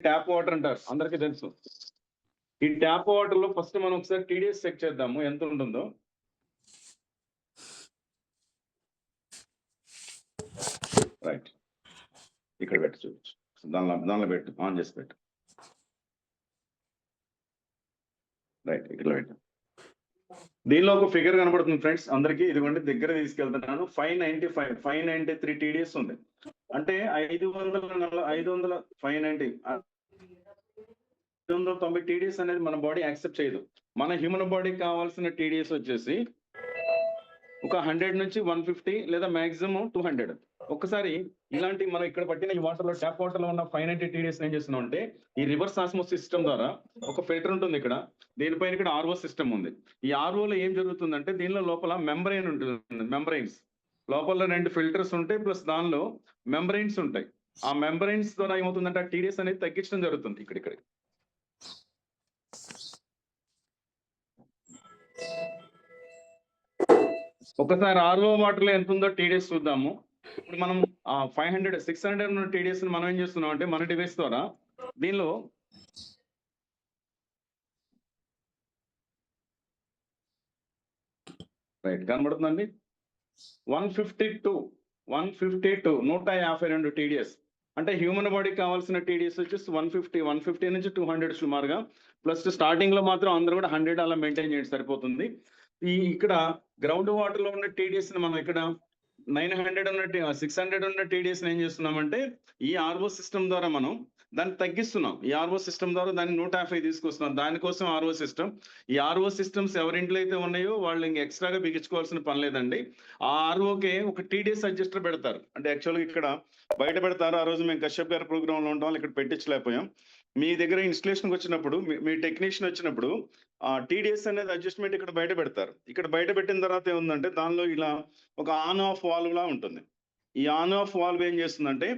Tap water అంటారు, అందరికీ తెలుసు. ఈ ట్యాప్ వాటర్ లో ఫస్ట్ మనం ఒకసారి టీడీఎస్ చెక్ చేద్దాము ఎంత ఉంటుందో. రైట్, ఇక్కడ పెట్టి చూడొచ్చు, దానిలో పెట్టు, ఆన్ చేసి పెట్టు. రైట్, ఇక్కడ పెట్టు. దీనిలో ఒక ఫిగర్ కనబడుతుంది ఫ్రెండ్స్ అందరికి, ఇదిగోండి దగ్గర తీసుకెళ్తున్నాను. 593 టీడీఎస్ ఉంది. అంటే 590 టీడీఎస్ అనేది మన బాడీ యాక్సెప్ట్ చేయదు. మన హ్యూమన్ బాడీకి కావాల్సిన టీడీఎస్ వచ్చేసి ఒక 100 నుంచి 150 లేదా మాక్సిమం 200. ఒక్కసారి ఇలాంటి మనం ఇక్కడ పట్టిన ఈ వాటర్ లో, ట్యాప్ వాటర్ లో ఉన్న 590 టీడీఎస్ ఏం చేస్తున్నాం అంటే, ఈ రివర్స్ ఆస్మోసిస్ సిస్టమ్ ద్వారా ఒక ఫిల్టర్ ఉంటుంది ఇక్కడ, దీనిపైన ఇక్కడ ఆర్ఓ సిస్టమ్ ఉంది. ఈ ఆర్ఓలో ఏం జరుగుతుందంటే, దీనిలో లోపల మెంబ్రెయిన్ ఉంటుంది, మెంబ్రెయిన్స్ లోపల 2 ఫిల్టర్స్ ఉంటాయి, ప్లస్ దానిలో మెంబ్రెయిన్స్ ఉంటాయి. ఆ మెంబ్రెయిన్స్ ద్వారా ఏమవుతుందంటే ఆ టీడీఎస్ అనేది తగ్గించడం జరుగుతుంది. ఇక్కడ ఒకసారి ఆర్ఓ వాటర్ లో ఎంత ఉందో టీడీఎస్ చూద్దాము. ఇప్పుడు మనం 600 ఉన్న టీడీఎస్ మనం ఏం చేస్తున్నాం అంటే, మన డివైస్ ద్వారా దీనిలో రైట్ కనబడుతుందండి 152 152 టీడీఎస్. అంటే హ్యూమన్ బాడీకి కావాల్సిన టీడీఎస్ వచ్చేసి 150 నుంచి 200 సుమారుగా. ప్లస్ స్టార్టింగ్ లో మాత్రం అందరూ కూడా 100 అలా మెయింటైన్ చేయండి, సరిపోతుంది. ఇక్కడ గ్రౌండ్ వాటర్ లో ఉన్న టీడీఎస్ ని మనం ఇక్కడ 600 ఉన్న టీడీఎస్ ఏం చేస్తున్నామంటే, ఈ ఆర్ఓ సిస్టమ్ ద్వారా మనం దాన్ని తగ్గిస్తున్నాం. ఈ ఆర్ఓ సిస్టమ్ ద్వారా దాన్ని 150 తీసుకొస్తున్నాం. దానికోసం ఆర్ఓ సిస్టమ్. ఈ ఆర్ఓ సిస్టమ్స్ ఎవరింట్లో అయితే ఉన్నాయో వాళ్ళు ఇంక ఎక్స్ట్రాగా బిగించుకోవాల్సిన పని లేదండి. ఆ ఆర్ఓకే ఒక టీడీఎస్ అడ్జస్టర్ పెడతారు. అంటే యాక్చువల్గా ఇక్కడ బయట పెడతారు. ఆ రోజు మేము కశ్యప్ గారి ప్రోగ్రామ్ లో ఉంటాం, ఇక్కడ పెట్టించలేకపోయాం. మీ దగ్గర ఇన్స్టలేషన్కి వచ్చినప్పుడు, మీ టెక్నీషియన్ వచ్చినప్పుడు ఆ టీడీఎస్ అనేది అడ్జస్ట్మెంట్ ఇక్కడ బయట పెడతారు. ఇక్కడ బయట పెట్టిన తర్వాత ఏముందంటే, దానిలో ఇలా ఒక ఆన్ ఆఫ్ వాల్వ్ లా ఉంటుంది. ఈ ఆన్ ఆఫ్ వాల్వ్ ఏం చేస్తుందంటే,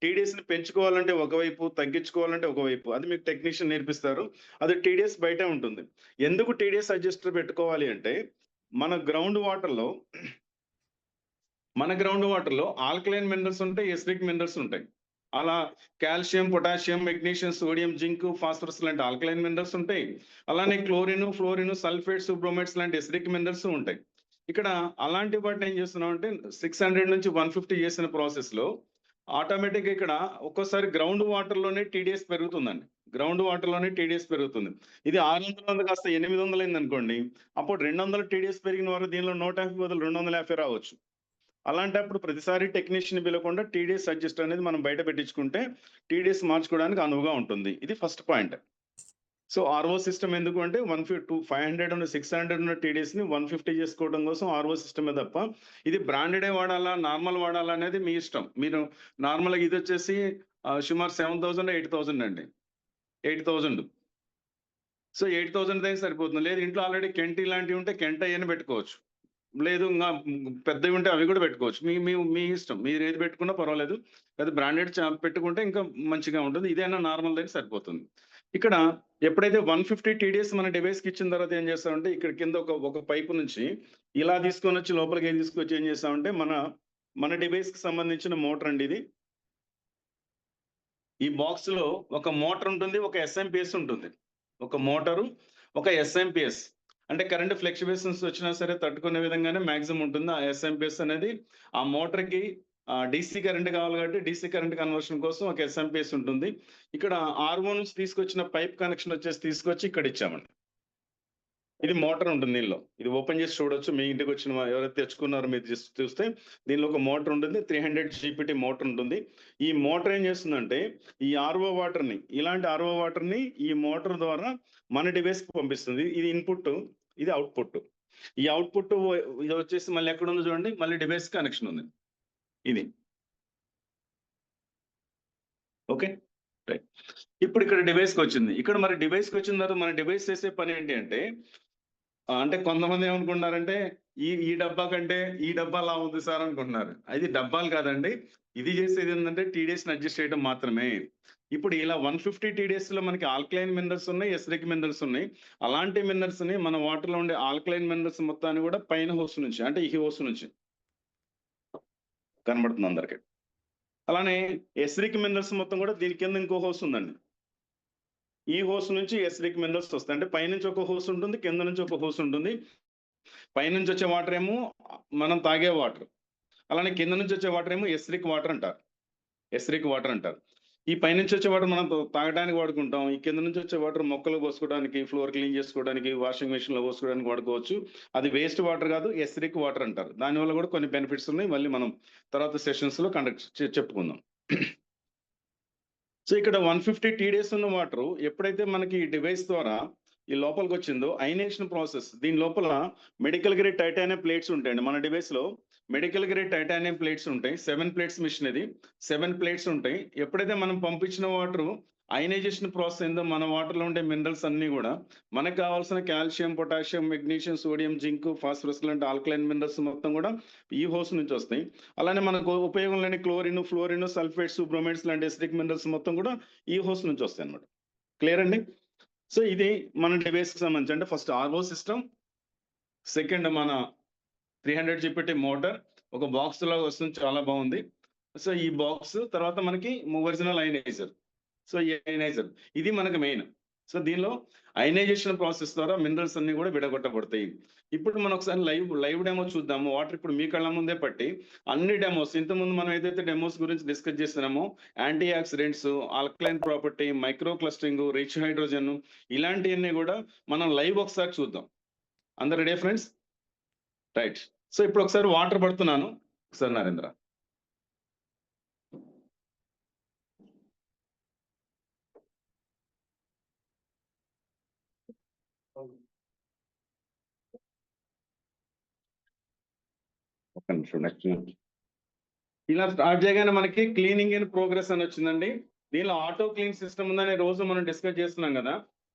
టీడీఎస్ ని పెంచుకోవాలంటే ఒకవైపు, తగ్గించుకోవాలంటే ఒకవైపు. అది మీకు టెక్నీషియన్ నేర్పిస్తారు. అది టీడీఎస్ బయటే ఉంటుంది. ఎందుకు టీడీఎస్ అడ్జస్టర్ పెట్టుకోవాలి అంటే, మన గ్రౌండ్ వాటర్ లో ఆల్కలైన్ మినరల్స్ ఉంటాయి, ఎసిడిక్ మినరల్స్ ఉంటాయి. అలా calcium, potassium, magnesium, sodium, zinc, phosphorus లాంటి ఆల్కలైన్ మినరల్స్ ఉంటాయి. అలానే క్లోరిన్, ఫ్లోరిన్, సల్ఫేట్స్, బ్రోమైడ్స్ లాంటి ఎసిడిక్ మినరల్స్ ఉంటాయి. ఇక్కడ అలాంటి వాటిని ఏం చేస్తున్నాం అంటే, 600 నుంచి 150 చేసిన ప్రాసెస్ లో ఆటోమేటిక్ ఇక్కడ ఒక్కోసారి గ్రౌండ్ వాటర్ లోనే టీడీఎస్ పెరుగుతుందండి. గ్రౌండ్ వాటర్ లోనే టీడీఎస్ పెరుగుతుంది. ఇది 600 కాస్త 800 అయింది అనుకోండి, అప్పుడు 200 టీడీఎస్ పెరిగిన వారు దీనిలో 150 బదులు 250 రావచ్చు. అలాంటప్పుడు ప్రతిసారి టెక్నీషియన్ పిలవకుండా టీడీఎస్ అడ్జస్టర్ అనేది మనం బయట పెట్టించుకుంటే టీడీఎస్ మార్చుకోవడానికి అనువుగా ఉంటుంది. ఇది first point. So RO system ఎందుకు అంటే, 500 ఉన్న 600 ఉన్న టీడీఎస్ ని 150 చేసుకోవడం కోసం ఆర్ఓ సిస్టమే తప్ప, ఇది బ్రాండెడే వాడాలా, నార్మల్ వాడాలా అనేది మీ ఇష్టం. మీరు నార్మల్ గా ఇది వచ్చేసి సుమారు 7,000 8,000 అండి, 8,000. సో 8,000 దగ్గర సరిపోతుంది. లేదు ఇంట్లో ఆల్రెడీ కెంట్ ఇలాంటివి ఉంటే కెంట్ అయ్యని పెట్టుకోవచ్చు. లేదు ఇంకా పెద్దవి ఉంటే అవి కూడా పెట్టుకోవచ్చు. మీ ఇష్టం, మీరు ఏది పెట్టుకున్నా పర్వాలేదు. అది బ్రాండెడ్ పెట్టుకుంటే ఇంకా మంచిగా ఉంటుంది. ఇదైనా నార్మల్ దగ్గర సరిపోతుంది. ఇక్కడ ఎప్పుడైతే 150 టీడీఎస్ మన డివైస్కి ఇచ్చిన తర్వాత ఏం చేస్తామంటే, ఇక్కడ కింద ఒక పైపు నుంచి ఇలా తీసుకొని వచ్చి లోపలికి ఏం తీసుకొచ్చి ఏం చేస్తామంటే, మన డివైస్కి సంబంధించిన మోటార్ అండి ఇది. ఈ బాక్స్ లో ఒక మోటార్ ఉంటుంది, ఒక ఎస్ఎంపిఎస్ ఉంటుంది. ఒక మోటారు, ఒక ఎస్ఎంపిఎస్. అంటే కరెంట్ ఫ్లక్చువేషన్స్ వచ్చినా సరే తట్టుకునే విధంగానే మాక్సిమం ఉంటుంది. ఆ ఎస్ఎంపిఎస్ అనేది ఆ మోటార్ కి డీసీ కరెంట్ కావాలి కాబట్టి డీసీ కరెంట్ కన్వర్షన్ కోసం ఒక ఎస్ఎంపిఎస్ ఉంటుంది. ఇక్కడ ఆర్ఓ నుంచి తీసుకొచ్చిన పైప్ కనెక్షన్ వచ్చేసి తీసుకొచ్చి ఇక్కడ ఇచ్చామండి. ఇది మోటార్ ఉంటుంది దీనిలో. ఇది ఓపెన్ చేసి చూడొచ్చు. మీ ఇంటికి వచ్చిన ఎవరైతే తెచ్చుకున్నారో మీరు చూస్తే దీనిలో ఒక మోటార్ ఉంటుంది, 300 జీపీటీ మోటార్ ఉంటుంది. ఈ మోటార్ ఏం చేస్తుందంటే, ఈ ఆర్ఓ వాటర్ ని, ఇలాంటి ఆర్ఓ వాటర్ ని ఈ మోటార్ ద్వారా మన డివైస్ కి పంపిస్తుంది. ఇది ఇన్పుట్, ఇది అవుట్పుట్. ఈ అవుట్పుట్ ఇది వచ్చేసి మళ్ళీ ఎక్కడ ఉందో చూడండి, మళ్ళీ డివైస్ కనెక్షన్ ఉంది. ఇది ఓకే రైట్. ఇప్పుడు ఇక్కడ డివైస్ కి వచ్చింది. ఇక్కడ మరి డివైస్ కి వచ్చిన తర్వాత మన డివైస్ చేసే పని ఏంటి అంటే కొంతమంది ఏమనుకుంటున్నారంటే, ఈ డబ్బా కంటే ఈ డబ్బా లా ఉంది సార్ అనుకుంటున్నారు. అది డబ్బాలు కాదండి. ఇది చేసేది ఏంటంటే టీడీఎస్ ని అడ్జస్ట్ చేయడం మాత్రమే. ఇప్పుడు ఇలా 150 టీడీఎస్ లో మనకి ఆల్కలైన్ మినరల్స్ ఉన్నాయి, ఎసిడిక్ మినరల్స్ ఉన్నాయి. అలాంటి మినరల్స్ ని మన వాటర్ లో ఉండే ఆల్కలైన్ మినరల్స్ మొత్తాన్ని కూడా పైన హోస్ నుంచి, అంటే ఈ హోస్ నుంచి కనబడుతుంది అందరికి. అలానే ఎసిడిక్ మినరల్స్ మొత్తం కూడా దీని కింద ఇంకో హోస్ ఉందండి. ఈ హోస్ నుంచి ఎసిడిక్ మినరల్స్ వస్తాయి. అంటే పైనుంచి ఒక హోస్ ఉంటుంది, కింద నుంచి ఒక హోస్ ఉంటుంది. పైనుంచి వచ్చే వాటర్ ఏమో మనం తాగే వాటర్, అలానే కింద నుంచి వచ్చే వాటర్ ఏమో ఎసిడిక్ వాటర్ అంటారు. ఎసిడిక్ వాటర్ అంటారు. ఈ పైనుంచి వచ్చే వాటర్ మనం తాగడానికి వాడుకుంటాం. ఈ కింద నుంచి వచ్చే వాటర్ మొక్కలు పోసుకోవడానికి, ఫ్లోర్ క్లీన్ చేసుకోవడానికి, వాషింగ్ మెషిన్ లో పోసుకోవడానికి వాడుకోవచ్చు. అది వేస్ట్ వాటర్ కాదు, ఎసిడిక్ వాటర్ అంటారు. దానివల్ల కూడా కొన్ని బెనిఫిట్స్ ఉన్నాయి. మళ్ళీ మనం తర్వాత సెషన్స్ లో చెప్పుకుందాం. సో ఇక్కడ 150 TDS ఉన్న వాటర్ ఎప్పుడైతే మనకి ఈ డివైస్ ద్వారా ఈ లోపలికి వచ్చిందో ఐనేషన్ ప్రాసెస్, దీని లోపల మెడికల్ గ్రేడ్ టైటానియం ప్లేట్స్ ఉంటాయండి. మన డివైస్ లో మెడికల్ గ్రేడ్ టైటానియం ప్లేట్స్ ఉంటాయి. 7 ప్లేట్స్ మిషన్ ఇది. 7 ప్లేట్స్ ఉంటాయి. ఎప్పుడైతే మనం పంపించిన వాటర్ అయనైజేషన్ ప్రాసెస్ ఏందో మన వాటర్ లో ఉండే మినరల్స్ అన్ని కూడా మనకు కావాల్సిన calcium, potassium, magnesium, sodium, zinc, phosphorus లాంటి ఆల్కలైన్ మినరల్స్ మొత్తం కూడా ఈ హోస్ నుంచి వస్తాయి. అలానే మనకు ఉపయోగం లేని క్లోరిన్, ఫ్లోరిన్, సల్ఫేట్స్, బ్రోమైడ్స్ లాంటి ఎసిడిక్ మినరల్స్ మొత్తం కూడా ఈ హోస్ నుంచి వస్తాయి అన్నమాట. క్లియర్ అండి? సో ఇది మన డివైస్ కి సంబంధించి, అంటే ఫస్ట్ ఆర్ఓ సిస్టమ్, సెకండ్ మన 300 GPT మోటార్ ఒక బాక్స్ లాగా వస్తుంది, చాలా బాగుంది. సో ఈ బాక్స్ తర్వాత మనకి ఒరిజినల్ అయనైజర్. సో ఈ అయనైజర్ ఇది మనకి మెయిన్. సో దీనిలో అయనైజేషన్ ప్రాసెస్ ద్వారా మినరల్స్ అన్ని కూడా విడగొట్టబడతాయి. ఇప్పుడు మనం ఒకసారి లైవ్ డెమో చూద్దాము. వాటర్ ఇప్పుడు మీ కళ్ళ ముందే పట్టి అన్ని డెమోస్, ఇంతకుముందు మనం ఏదైతే డెమోస్ గురించి డిస్కస్ చేస్తున్నామో, antioxidants, alkaline property, micro clustering, rich hydrogen, ఇలాంటివన్నీ కూడా మనం లైవ్ ఒకసారి చూద్దాం. అందరు రెడీ ఫ్రెండ్స్? రైట్. సో ఇప్పుడు ఒకసారి వాటర్ పడుతున్నాను. ఒకసారి నరేంద్ర. ఒక్క నిమిషం. నెక్స్ట్ ఇలా స్టార్ట్ చేయగానే మనకి క్లీనింగ్ ఇన్ ప్రోగ్రెస్ అని వచ్చిందండి. దీనిలో ఆటో క్లీన్ సిస్టమ్ ఉందని రోజు మనం డిస్కస్ చేస్తున్నాం కదా.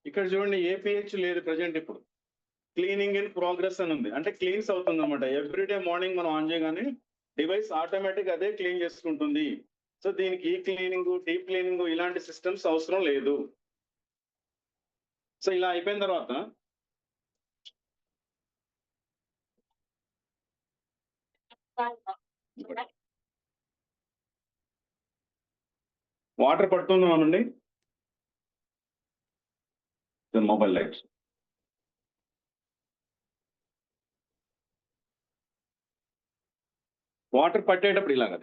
ఇక్కడ చూడండి ఏపీహెచ్ లేదు ప్రజెంట్. ఇప్పుడు క్లీనింగ్ ఇన్ ప్రోగ్రెస్ అని ఉంది, అంటే క్లీన్స్ అవుతుంది అనమాట. ఎవ్రీడే మార్నింగ్ మనం ఆన్ చేయగానే డివైస్ ఆటోమేటిక్ అదే క్లీన్ చేసుకుంటుంది. సో దీనికి ఈ క్లీనింగ్, డీప్ క్లీనింగ్ ఇలాంటి సిస్టమ్స్ అవసరం లేదు. సో ఇలా అయిపోయిన తర్వాత వాటర్ పడుతున్నామండి. మొబైల్ లైట్స్ వాటర్ పట్టేటప్పుడు ఇలాగ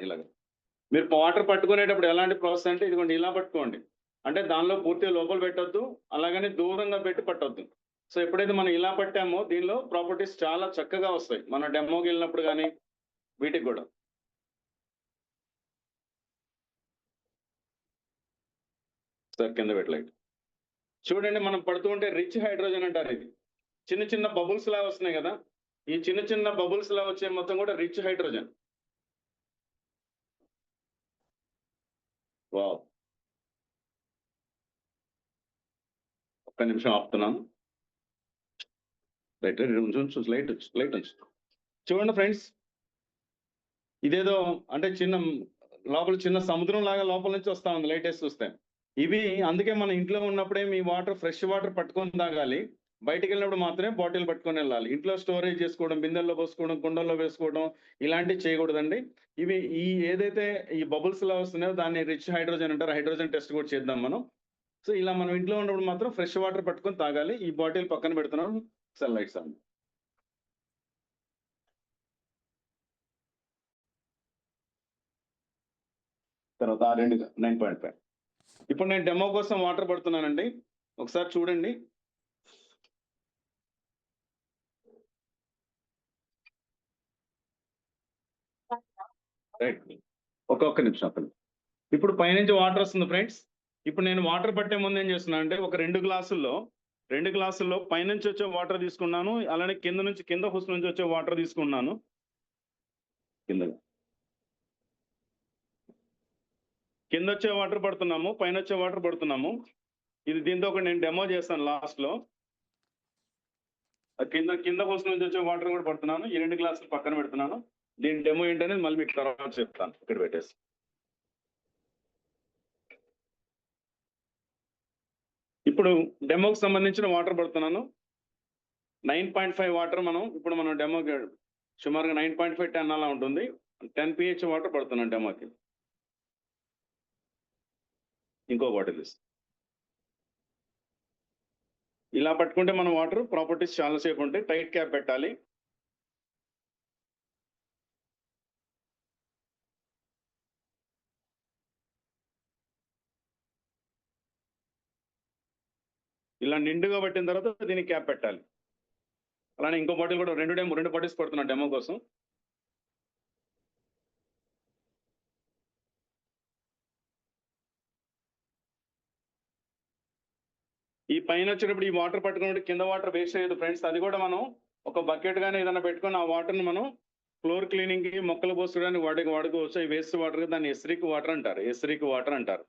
మీరు వాటర్ పట్టుకునేటప్పుడు ఎలాంటి ప్రాసెస్ అంటే ఇదిగోండి ఇలా పట్టుకోండి. అంటే దానిలో పూర్తిగా లోపల పెట్టొద్దు, అలాగని దూరంగా పెట్టి పట్టొద్దు. సో ఎప్పుడైతే మనం ఇలా పట్టామో దీనిలో ప్రాపర్టీస్ చాలా చక్కగా వస్తాయి. మన డెమోకి వెళ్ళినప్పుడు కానీ వీటికి కూడా. సార్ కింద పెట్టలేదు చూడండి, మనం పడుతూ ఉంటే రిచ్ హైడ్రోజన్ అంటారు. ఇది చిన్న చిన్న బబుల్స్ లా వస్తున్నాయి కదా, ఈ చిన్న చిన్న బబుల్స్ లా వచ్చే మొత్తం కూడా రిచ్ హైడ్రోజన్. వావ్. ఒక్క నిమిషం ఆపుతున్నాను. లైట్ లైట్ చూడండి ఫ్రెండ్స్, ఇదేదో అంటే లోపల చిన్న సముద్రం లాగా లోపల నుంచి వస్తా ఉంది లైట్ వేసి చూస్తే. ఇవి అందుకే మన ఇంట్లో ఉన్నప్పుడే మీ వాటర్ ఫ్రెష్ వాటర్ పట్టుకొని తాగాలి. బయటికి వెళ్ళినప్పుడు మాత్రమే బాటిల్ పట్టుకొని వెళ్ళాలి. ఇంట్లో స్టోరేజ్ చేసుకోవడం, బిందెల్లో పోసుకోవడం, కుండల్లో వేసుకోవడం ఇలాంటివి చేయకూడదండి. ఇవి ఏదైతే ఈ బబుల్స్ లా వస్తున్నాయో దాన్ని రిచ్ హైడ్రోజన్ అంటారు. హైడ్రోజన్ టెస్ట్ కూడా చేద్దాం మనం. సో ఇలా మనం ఇంట్లో ఉన్నప్పుడు మాత్రం ఫ్రెష్ వాటర్ పట్టుకొని తాగాలి. ఈ బాటిల్ పక్కన పెడుతున్నాం. సెల్ లైట్స్ అండి. తర్వాత 9.5. ఇప్పుడు నేను డెమో కోసం వాటర్ పడుతున్నానండి, ఒకసారి చూడండి. రైట్, ఒక్కొక్క నిమిషం అక్కడ. ఇప్పుడు పైనుంచి వాటర్ వస్తుంది ఫ్రెండ్స్. ఇప్పుడు నేను వాటర్ పట్టే ముందు ఏం చేస్తున్నా అంటే ఒక 2 గ్లాసుల్లో పైనుంచి వచ్చే వాటర్ తీసుకున్నాను, అలానే కింద హుస్ నుంచి వచ్చే వాటర్ తీసుకున్నాను. కింద వచ్చే వాటర్ పడుతున్నాము, పైన వచ్చే వాటర్ పడుతున్నాము. ఇది దీంతో ఒక నేను డెమో చేస్తాను లాస్ట్ లో. కింద హుస్ నుంచి వచ్చే వాటర్ కూడా పడుతున్నాను. ఈ 2 గ్లాసులు పక్కన పెడుతున్నాను. దీని డెమో ఏంటనేది మళ్ళీ మీకు తర్వాత చెప్తాను. ఇక్కడ పెట్టేసి ఇప్పుడు డెమోకి సంబంధించిన వాటర్ పడుతున్నాను. 9.5 వాటర్ ఇప్పుడు మనం డెమోకి సుమారుగా 9.5 10 అలా ఉంటుంది. 10 pH వాటర్ పడుతున్నాను డెమోకి. ఇంకో బాటిల్ ఇలా పట్టుకుంటే మన వాటర్ ప్రాపర్టీస్ చాలా సేపు ఉంటాయి. టైట్ క్యాప్ పెట్టాలి. ఇలా నిండుగా పట్టిన తర్వాత దీనికి క్యాప్ పెట్టాలి. అలానే ఇంకో బాటిల్ కూడా రెండు బాటిల్స్ పడుతున్నా డెమో కోసం. ఈ పైన వచ్చేటప్పుడు ఈ వాటర్ పట్టుకున్నప్పుడు కింద వాటర్ వేస్ట్ అయ్యేది ఫ్రెండ్స్. అది కూడా మనం ఒక బకెట్ గానీ ఏదైనా పెట్టుకొని ఆ వాటర్ని మనం ఫ్లోర్ క్లీనింగ్ కి, మొక్కలు పోసుకోవడానికి వాడుకోవచ్చు. ఈ వేస్ట్ వాటర్ దాన్ని ఎస్రిక్ వాటర్ అంటారు. ఎస్రిక్ వాటర్ అంటారు.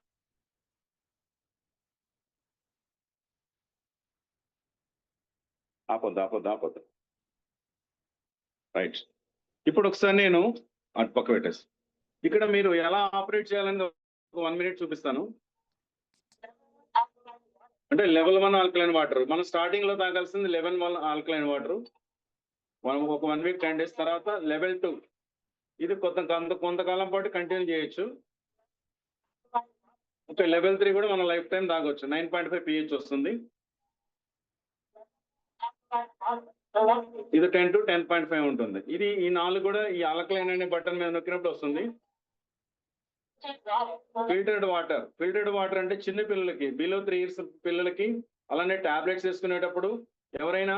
ఆపొద్దు. రైట్. ఇప్పుడు ఒకసారి నేను అటు పక్క పెట్టేసి ఇక్కడ మీరు ఎలా ఆపరేట్ చేయాలని 1 minute చూపిస్తాను. అంటే లెవెల్ 1 ఆల్కలైన్ వాటర్ మనం స్టార్టింగ్ లో తాగాల్సింది లెవెల్ 1 ఆల్కలైన్ వాటర్. మనం ఒక 1 week 10 days తర్వాత లెవెల్ 2 ఇది కొంతకాలం పాటు కంటిన్యూ చేయొచ్చు. ఓకే, లెవెల్ 3 కూడా మనం లైఫ్ టైం తాగొచ్చు. 9.5 pH వస్తుంది. ఇది 10 to 10.5 ఉంటుంది. ఇది ఈ 4 కూడా ఈ ఆల్కలైన్ అనే బటన్ మీద నొక్కినప్పుడు వస్తుంది. ఫిల్టర్డ్ వాటర్ అంటే చిన్న పిల్లలకి, బిలో 3 years పిల్లలకి, అలానే టాబ్లెట్స్ వేసుకునేటప్పుడు, ఎవరైనా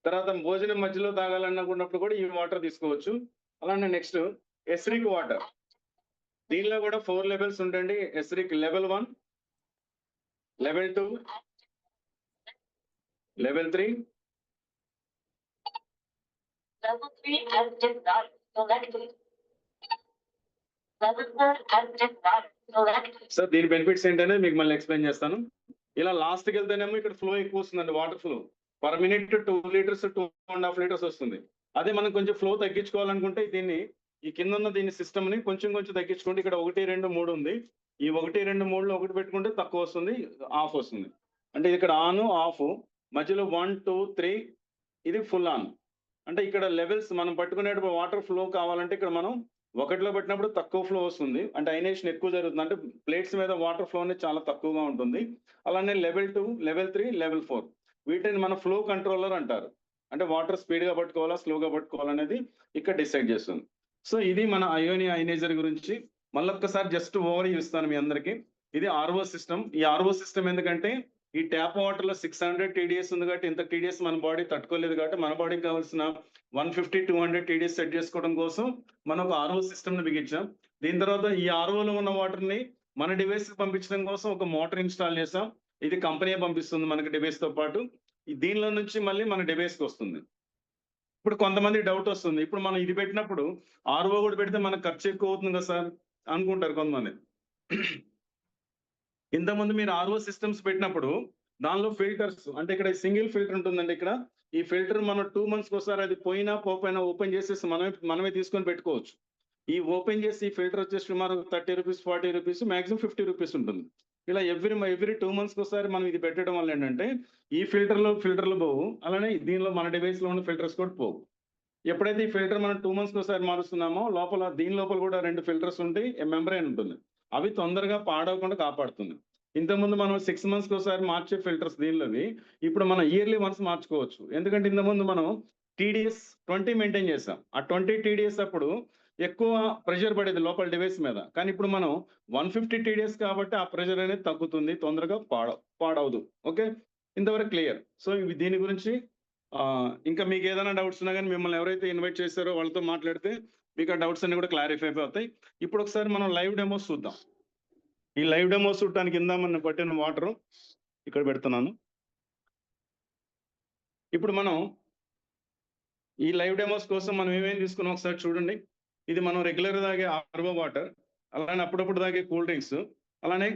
తర్వాత భోజనం మధ్యలో తాగాలనుకున్నప్పుడు కూడా ఈ వాటర్ తీసుకోవచ్చు. అలానే నెక్స్ట్ ఎస్రిక్ వాటర్. దీనిలో కూడా 4 levels ఉంటాయండి. ఎస్రిక్ లెవెల్ 1, లెవెల్ 2, లెవెల్ 3. సార్ దీని బెనిఫిట్స్ ఏంటనే మీకు మళ్ళీ ఎక్స్ప్లెయిన్ చేస్తాను. ఇలా లాస్ట్కి వెళ్తేనేమో ఇక్కడ ఫ్లో ఎక్కువ వస్తుందండి. Water flow per minute 2 liters 2.5 liters వస్తుంది. అదే మనం కొంచెం ఫ్లో తగ్గించుకోవాలనుకుంటే దీన్ని ఈ కింద ఉన్న దీని సిస్టమ్ ని కొంచెం తగ్గించుకుంటే ఇక్కడ 1, 2, 3 ఉంది. ఈ 1, 2, 3లో ఒకటి పెట్టుకుంటే తక్కువ వస్తుంది, ఆఫ్ వస్తుంది. అంటే ఇక్కడ ఆన్ ఆఫ్, మధ్యలో 1, 2, 3 ఇది ఫుల్ ఆన్. అంటే ఇక్కడ లెవెల్స్ మనం పట్టుకునేటప్పుడు వాటర్ ఫ్లో కావాలంటే ఇక్కడ మనం 1లో పెట్టినప్పుడు తక్కువ ఫ్లో వస్తుంది. అంటే ఐనేషన్ ఎక్కువ జరుగుతుంది. అంటే ప్లేట్స్ మీద వాటర్ ఫ్లో అనేది చాలా తక్కువగా ఉంటుంది. అలానే లెవెల్ 2, లెవెల్ 3, లెవెల్ 4 వీటిని మన ఫ్లో కంట్రోలర్ అంటారు. అంటే వాటర్ స్పీడ్ గా పట్టుకోవాలా, స్లోగా పట్టుకోవాలనేది ఇక్కడ డిసైడ్ చేస్తుంది. సో ఇది మన అయోనియా అయనైజర్ గురించి మళ్ళొక్కసారి జస్ట్ ఓవర్ ఇస్తాను మీ అందరికి. ఇది ఆర్ఓ సిస్టమ్. ఈ ఆర్ఓ సిస్టమ్ ఎందుకంటే ఈ ట్యాప్ వాటర్ లో 600 TDS ఉంది కాబట్టి, ఇంత TDS మన బాడీ తట్టుకోలేదు కాబట్టి మన బాడీకి కావాల్సిన 150, 200 TDS సెట్ చేసుకోవడం కోసం మనం ఒక ఆర్ఓ సిస్టమ్ ని బిగించాం. దీని తర్వాత ఈ ఆర్ఓలో ఉన్న వాటర్ ని మన డివైస్ కి పంపించడం కోసం ఒక మోటార్ ఇన్స్టాల్ చేసాం. ఇది కంపెనీ పంపిస్తుంది మనకి డివైస్ తో పాటు. దీనిలో నుంచి మళ్ళీ మన డివైస్ కి వస్తుంది. ఇప్పుడు కొంతమంది డౌట్ వస్తుంది, ఇప్పుడు మనం ఇది పెట్టినప్పుడు ఆర్ఓ కూడా పెడితే మనకు ఖర్చు ఎక్కువ అవుతుంది కదా సార్ అనుకుంటారు కొంతమంది. ఇంతకుముందు మీరు ఆర్ఓ సిస్టమ్స్ పెట్టినప్పుడు దానిలో ఫిల్టర్స్, అంటే ఇక్కడ సింగిల్ ఫిల్టర్ ఉంటుందండి. ఇక్కడ ఈ ఫిల్టర్ మనం 2 months ఒకసారి అది పోయినా పోయినా ఓపెన్ చేసేసి మనమే తీసుకొని పెట్టుకోవచ్చు. ఈ ఓపెన్ చేసి ఈ ఫిల్టర్ వచ్చేసి మనకు 30 rupees, 40 rupees, మాక్సిమం 50 rupees ఉంటుంది. ఇలా ఎవ్రీ 2 months ఒకసారి మనం ఇది పెట్టడం వల్ల ఏంటంటే ఈ ఫిల్టర్లు పోవు, అలానే దీనిలో మన డివైస్ లో ఉన్న ఫిల్టర్స్ కూడా పోవు. ఎప్పుడైతే ఈ ఫిల్టర్ మనం 2 months ఒకసారి మారుస్తున్నామో దీని లోపల కూడా 2 ఫిల్టర్స్ ఉంటాయి, మెంబ్రెయిన్ ఉంటుంది. అవి తొందరగా పాడవకుండా కాపాడుతుంది. ఇంతకుముందు మనం 6 months ఒకసారి మార్చే ఫిల్టర్స్ దీనిలోవి ఇప్పుడు మనం ఇయర్లీ వన్స్ మార్చుకోవచ్చు. ఎందుకంటే ఇంతకుముందు మనం TDS 20 మెయింటైన్ చేసాం. ఆ 20 TDS అప్పుడు ఎక్కువ ప్రెషర్ పడేది లోపల డివైస్ మీద. కానీ ఇప్పుడు మనం 150 TDS కాబట్టి ఆ ప్రెషర్ అనేది తగ్గుతుంది, తొందరగా పాడవదు. ఓకే, ఇంతవరకు క్లియర్. సో ఇవి దీని గురించి ఇంకా మీకు ఏదైనా డౌట్స్ ఉన్నా కానీ మిమ్మల్ని ఎవరైతే ఇన్వైట్ చేశారో వాళ్ళతో మాట్లాడితే మీకు ఆ డౌట్స్ అన్ని కూడా క్లారిఫై అవుతాయి. ఇప్పుడు ఒకసారి మనం లైవ్ డెమోస్ చూద్దాం. ఈ లైవ్ డెమోస్ చూడటానికి కింద మనం పట్టిన వాటర్ ఇక్కడ పెడుతున్నాను. ఇప్పుడు మనం ఈ లైవ్ డెమోస్ కోసం మనం ఏమేమి తీసుకున్నాం ఒకసారి చూడండి. ఇది మనం రెగ్యులర్ తాగే ఆర్వో వాటర్, అలానే అప్పుడప్పుడు తాగే కూల్ డ్రింక్స్, అలానే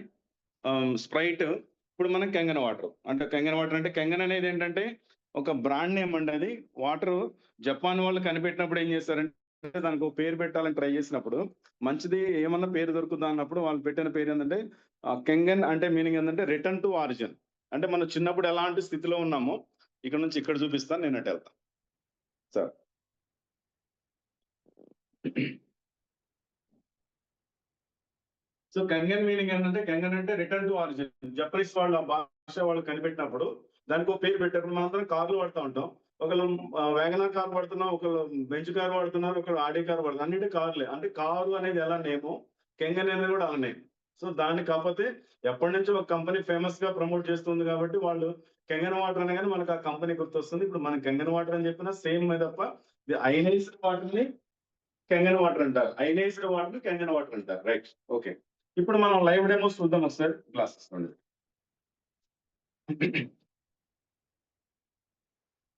స్ప్రైట్. ఇప్పుడు మనం కెంగన్ వాటర్ అంటే కెంగన్ అనేది ఏంటంటే ఒక బ్రాండ్ నేమ్ అండి. అది వాటర్ జపాన్ వాళ్ళు కనిపెట్టినప్పుడు ఏం చేశారంటే దానికి ఒక పేరు పెట్టాలని ట్రై చేసినప్పుడు మంచిది ఏమన్నా పేరు దొరుకుతుందా అన్నప్పుడు వాళ్ళు పెట్టిన పేరు ఏంటంటే కెంగన్. అంటే మీనింగ్ ఏంటంటే రిటర్న్ టు ఆరిజిన్. అంటే మనం చిన్నప్పుడు ఎలాంటి స్థితిలో ఉన్నామో ఇక్కడ నుంచి ఇక్కడ చూపిస్తాను, నేను అటు వెళ్తాను సార్. సో కెంగన్ మీనింగ్ ఏంటంటే, కెంగన్ అంటే రిటర్న్ టు ఆరిజిన్. జపనీస్ వాళ్ళు ఆ భాష వాళ్ళు కనిపెట్టినప్పుడు దానికి ఒక పేరు పెట్టారు. మనందరం కార్లు వాడుతూ ఉంటాం. ఒకళ్ళు వ్యాగనార్ కార్ వాడుతున్నాం, ఒకళ్ళు బెంచ్ కార్ వాడుతున్నారు, ఒకళ్ళు ఆడి కార్ వాడుతున్నారు. అన్నిటి కార్లే. అంటే కారు అనేది ఎలా నేమో, కెంగన్ అనేది కూడా అలా నేమ్. సో దాన్ని కాకపోతే ఎప్పటి నుంచో ఒక కంపెనీ ఫేమస్ గా ప్రమోట్ చేస్తుంది కాబట్టి వాళ్ళు కెంగన్ వాటర్ అనగానే మనకు ఆ కంపెనీ గుర్తొస్తుంది. ఇప్పుడు మనం కెంగన్ వాటర్ అని చెప్పినా సేమ్ తప్ప ఐనైజ్డ్ వాటర్ ని కెంగన్ వాటర్ అంటారు. ఐనైజ్డ్ వాటర్ కెంగన్ వాటర్ అంటారు. Right, okay. ఇప్పుడు మనం లైవ్ డెమోస్ చూద్దాం ఒకసారి. గ్లాసెస్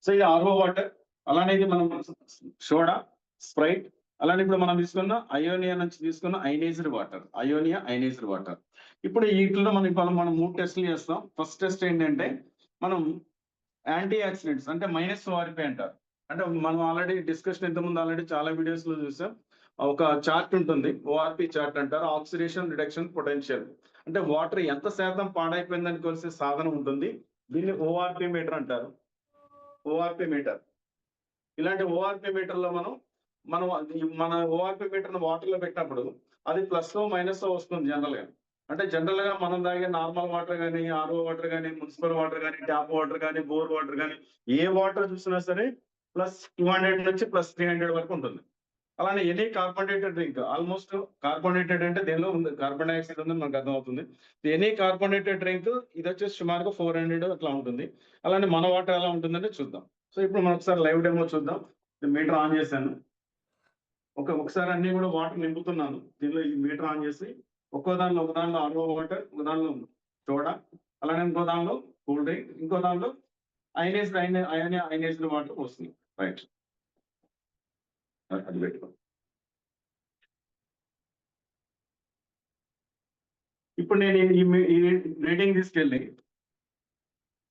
సో ఇది ఆర్ఓ వాటర్, అలానే ఇది మనం సోడా, స్ప్రైట్, అలానే ఇప్పుడు మనం తీసుకున్న అయోనియా నుంచి తీసుకున్న ఐనైజ్డ్ వాటర్, అయోనియా ఐనైజ్డ్ వాటర్. ఇప్పుడు వీటిలో మనం 3 టెస్టులు చేస్తాం. ఫస్ట్ టెస్ట్ ఏంటంటే మనం యాంటీ ఆక్సిడెంట్స్ అంటే -ORP అంటారు. అంటే మనం ఆల్రెడీ డిస్కషన్ ఇంతకుముందు ఆల్రెడీ చాలా వీడియోస్ లో చూసాం. ఒక చార్ట్ ఉంటుంది, ఓఆర్పి చార్ట్ అంటారు. Oxidation reduction potential. అంటే వాటర్ ఎంత శాతం పాడైపోయిందని కొలిసే సాధనం ఉంటుంది. దీన్ని ఓఆర్పి మీటర్ అంటారు. ORP meter. ఇలాంటి ఓఆర్పి మీటర్ లో మన ఓఆర్పి మీటర్ వాటర్ లో పెట్టినప్పుడు అది ప్లస్ మైనస్ వస్తుంది జనరల్ గా. అంటే జనరల్ గా మనం తాగే నార్మల్ వాటర్ కానీ, ఆర్ఓ వాటర్ కానీ, మున్సిపల్ వాటర్ కానీ, ట్యాప్ వాటర్ కానీ, బోర్ వాటర్ కానీ, ఏ వాటర్ చూసినా సరే +200 నుంచి +300 వరకు ఉంటుంది. అలానే any carbonated drink, almost carbonated అంటే దేనిలో ఉంది, కార్బన్ డైఆక్సైడ్ ఉందని మనకు అర్థమవుతుంది. ఎనీ కార్బోనేటెడ్ డ్రింక్ ఇది వచ్చేసి సుమారుగా 400 అట్లా ఉంటుంది. అలానే మన వాటర్ ఎలా ఉంటుందంటే చూద్దాం. సో ఇప్పుడు మనం ఒకసారి లైవ్ డెమో చూద్దాం. మీటర్ ఆన్ చేశాను. ఒకసారి అన్ని కూడా వాటర్ నింపుతున్నాను. దీనిలో ఈ మీటర్ ఆన్ చేసి ఒక దానిలో ఆర్ఓ వాటర్, ఒక దానిలో సోడా, అలానే ఇంకో దానిలో కూల్ డ్రింక్, ఇంకో దానిలో ఐనైజ్డ్ వాటర్ వస్తుంది. రైట్, అది పెట్టుకో. ఇప్పుడు నేను ఈ రీడింగ్ తీసుకెళ్ళి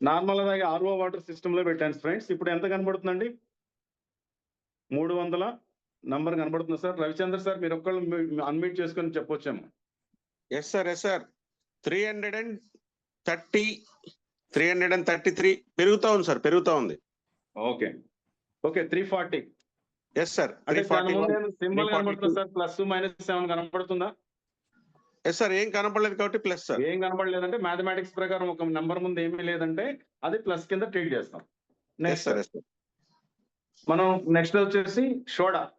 నార్మల్ గా ఆర్ఓ వాటర్ సిస్టమ్ లో పెట్టాను ఫ్రెండ్స్. ఇప్పుడు ఎంత కనబడుతుందండి? 300 నంబర్ కనబడుతుంది సార్. రవిచంద్ర సార్ మీరు ఒక్కళ్ళు అన్మ్యూట్ చేసుకొని చెప్పొచ్చాము. ఎస్ సార్ 333 పెరుగుతా ఉంది సార్, పెరుగుతా ఉంది. ఓకే 340. ఎస్ సార్, సింబల్ కనబడుతుంది సార్, +-7 కనబడుతుందా? ఎస్ సార్, ఏం కనపడలేదు కాబట్టి ప్లస్ సార్. ఏం కనబడలేదంటే మ్యాథమెటిక్స్ ప్రకారం ఒక నెంబర్ ముందు ఏమీ లేదంటే అది ప్లస్ కింద ట్రీట్ చేస్తాం. నెక్స్ట్ మనం వచ్చేసి సోడాలో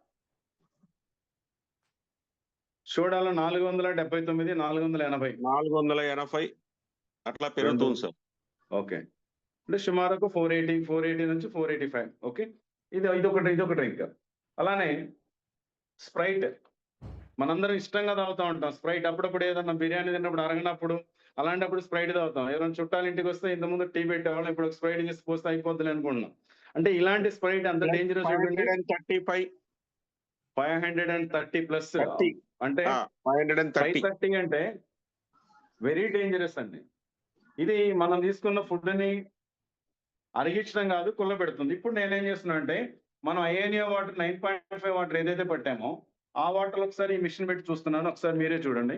479, 480 అట్లా పెరుగుతుంది సార్. ఓకే, అంటే సుమారుకు 480 నుంచి 485. ఓకే, ఇదొక డ్రింక్. అలానే స్ప్రైట్ మనందరం ఇష్టంగా తాగుతూ ఉంటాం. స్ప్రైట్ అప్పుడప్పుడు ఏదన్నా బిర్యానీ తిన్నప్పుడు అరగనప్పుడు అలాంటప్పుడు స్ప్రైట్ తాగుతాం. ఎవరైనా చుట్టాలు ఇంటికి వస్తే ఇంతకుముందు టీ పెట్టేవాళ్ళం, ఇప్పుడు స్ప్రైట్ చేసి పోస్తే అయిపోద్ది అనుకుంటున్నాం. అంటే ఇలాంటి స్ప్రైట్ అంత డేంజరస్. 530 ప్లస్ అంటే 530 అంటే వెరీ డేంజరస్ అండి. ఇది మనం తీసుకున్న ఫుడ్ ని అరిగించడం కాదు, కుళ్ళ పెడుతుంది. ఇప్పుడు నేనేం చేస్తున్నా అంటే మనం అయోనియా వాటర్ 9.5 వాటర్ ఏదైతే పట్టామో ఆ వాటర్ ఒకసారి ఈ మిషన్ పెట్టి చూస్తున్నాను. ఒకసారి మీరే చూడండి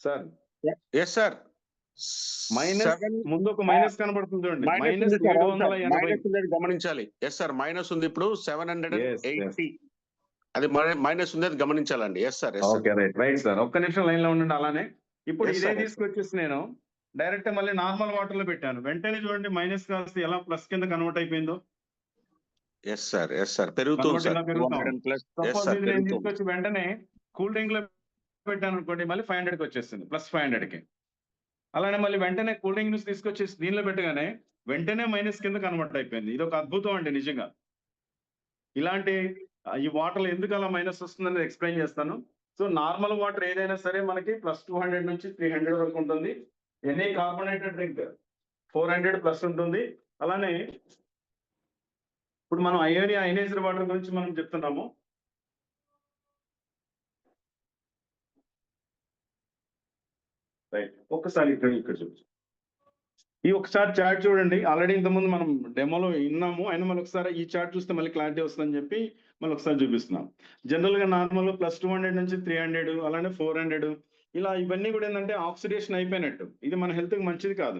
సార్. ఎస్ సార్, ముందు ఒక మైనస్ కనబడుతుంది చూడండి, -780 గమనించాలి. ఎస్ సార్, మైనస్ ఉంది ఇప్పుడు 780. అది మైనస్ ఉంది, అది గమనించాలండి. Yes sir. రైట్ సార్, ఒక్క నిమిషం లైన్ లో ఉండండి. అలానే ఇప్పుడు ఇదే తీసుకొచ్చేసి నేను డైరెక్ట్ మళ్ళీ నార్మల్ వాటర్ లో పెట్టాను. వెంటనే చూడండి మైనస్ కాస్త ఎలా ప్లస్ కింద కన్వర్ట్ అయిపోయిందో. ఎస్ సార్, పెరుగుతుంది. నేను తీసుకొచ్చి వెంటనే కూల్ డ్రింక్ లో పెట్టాను అనుకోండి, మళ్ళీ 500కి వచ్చేస్తుంది, +500కి. అలానే మళ్ళీ వెంటనే కూల్ డ్రింక్ న్యూస్ తీసుకొచ్చేసి దీనిలో పెట్టగానే వెంటనే మైనస్ కింద కన్వర్ట్ అయిపోయింది. ఇది ఒక అద్భుతం అండి నిజంగా. ఇలాంటి ఈ వాటర్ ఎందుకు అలా మైనస్ వస్తుందని ఎక్స్ప్లెయిన్ చేస్తాను. సో నార్మల్ వాటర్ ఏదైనా సరే మనకి +200 నుంచి 300 వరకు ఉంటుంది. ఎనీ కార్బోనేటెడ్ డ్రింక్ 400 ప్లస్ ఉంటుంది. అలానే ఇప్పుడు మనం అయోనియా ఐనైజ్డ్ వాటర్ గురించి మనం చెప్తున్నాము. రైట్, ఒక్కసారి ఇక్కడ చూపించు. ఈ ఒకసారి చార్ట్ చూడండి. ఆల్రెడీ ఇంతకుముందు మనం డెమోలో విన్నాము, అయినా మళ్ళీ ఒకసారి ఈ చార్ట్ చూస్తే మళ్ళీ క్లారిటీ వస్తుందని చెప్పి మళ్ళీ ఒకసారి చూపిస్తున్నాం. జనరల్ గా నార్మల్ +200 నుంచి 300, అలానే 400 ఇలా ఇవన్నీ కూడా ఏంటంటే ఆక్సిడేషన్ అయిపోయినట్టు. ఇది మన హెల్త్ కి మంచిది కాదు.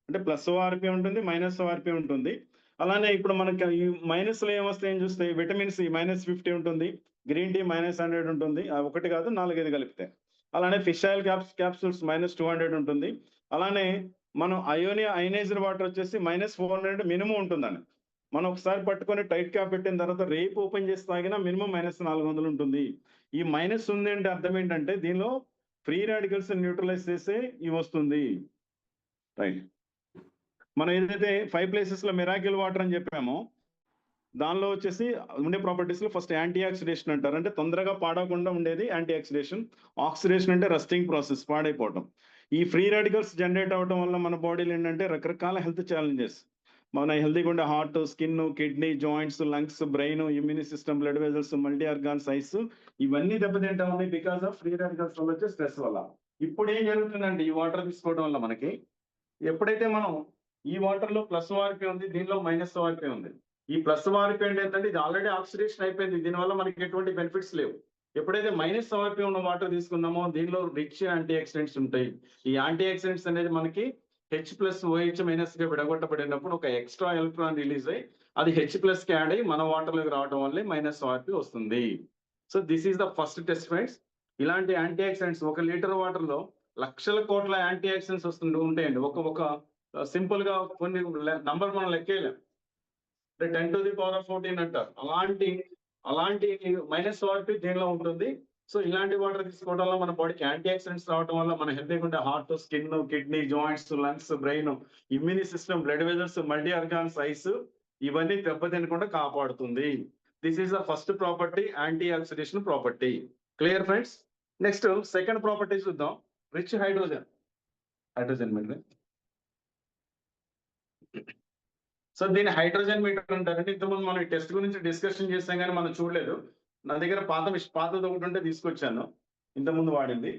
అంటే +ORP ఉంటుంది, -ORP ఉంటుంది. అలానే ఇప్పుడు మనకి ఈ మైనస్లో ఏమొస్తాయి ఏం చూస్తే విటమిన్ సి -50 ఉంటుంది, గ్రీన్ టీ -100 ఉంటుంది. ఒకటి కాదు 4-5 కలిపితే. అలానే ఫిష్ ఆయిల్ క్యాప్సూల్స్ -200 ఉంటుంది. అలానే మనం అయోనైజ్డ్ వాటర్ వచ్చేసి -400 మినిమం ఉంటుందండి. మనం ఒకసారి పట్టుకొని టైట్ క్యాప్ పెట్టిన తర్వాత రేపు ఓపెన్ చేసి తాగినా మినిమం -400 ఉంటుంది. ఈ మైనస్ ఉంది అంటే అర్థం ఏంటంటే దీనిలో ఫ్రీ రాడికల్స్ న్యూట్రలైజ్ చేసే ఇవి వస్తుంది. రైట్. మనం ఏదైతే 5 ప్లేసెస్ లో మిరాకిల్ వాటర్ అని చెప్పామో దానిలో వచ్చేసి ఉండే ప్రాపర్టీస్ లో ఫస్ట్ యాంటీ ఆక్సిడేషన్ అంటారు. అంటే తొందరగా పాడకుండా ఉండేది యాంటీ ఆక్సిడేషన్. ఆక్సిడేషన్ అంటే రస్టింగ్ ప్రాసెస్, పాడైపోవటం. ఈ ఫ్రీ రాడికల్స్ జనరేట్ అవడం వల్ల మన బాడీలో ఏంటంటే రకరకాల హెల్త్ ఛాలెంజెస్, మన హెల్తీగా ఉండే heart, skin, kidney, joints, lungs, brain, immune system, blood vessels, multi organs, eyes ఇవన్నీ దెబ్బతింటా ఉన్నాయి బికాస్ ఆఫ్ ఫ్రీ రాడికల్స్ వల్ల వచ్చే స్ట్రెస్ వల్ల. ఇప్పుడు ఏం జరుగుతుందంటే ఈ వాటర్ తీసుకోవడం వల్ల మనకి ఎప్పుడైతే మనం ఈ వాటర్ లో ప్లస్ వార్పీ ఉంది, దీనిలో మైనస్ వార్పీ ఉంది. ఈ ప్లస్ వార్పీ అంటే ఏంటంటే ఇది ఆల్రెడీ ఆక్సిడేషన్ అయిపోయింది, దీనివల్ల మనకి ఎటువంటి బెనిఫిట్స్ లేవు. ఎప్పుడైతే మైనస్ వార్పీ ఉన్న వాటర్ తీసుకున్నామో దీనిలో రిచ్ యాంటీ ఆక్సిడెంట్స్ ఉంటాయి. ఈ యాంటీ ఆక్సిడెంట్స్ అనేది మనకి H+OH- గా విడగొట్టబడినప్పుడు ఒక ఎక్స్ట్రా ఎలక్ట్రాన్ రిలీజ్ అయ్యి అది H+ కి యాడ్ అయ్యి మన వాటర్ లోకి రావడం వల్లే మైనస్ వార్పీ వస్తుంది. So this is the first test friends. ఇలాంటి యాంటీ ఆక్సిడెంట్స్ 1 లీటర్ వాటర్ లో లక్షల కోట్ల యాంటీ ఆక్సిడెంట్స్ ఉంటాయండి. ఒక సింపుల్ గా కొన్ని నంబర్ మనం లెక్కేయలేం. 10⁻14 అంటారు. అలాంటి మైనస్ వార్పీ దీనిలో ఉంటుంది. సో ఇలాంటి వాటర్ తీసుకోవడం వల్ల మన బాడీకి యాంటీ ఆక్సిడెంట్స్ రావడం వల్ల మన హెల్తీగా ఉండే heart, skin, kidney, joints, lungs, brain, immune system, blood vessels, multi organs, eyes ఇవన్నీ దెబ్బతినకుండా కాపాడుతుంది. This is the first property, anti oxidation property. Clear friends? Next second property చూద్దాం, రిచ్ హైడ్రోజన్ మీటర్. సో దీన్ని హైడ్రోజన్ మీటర్ అంటారంటే ఇంతకుముందు మనం test గురించి discussion చేసాం కానీ మనం చూడలేదు. నా దగ్గర పాతది ఒకటి ఉంటే తీసుకొచ్చాను, ఇంతకుముందు వాడింది.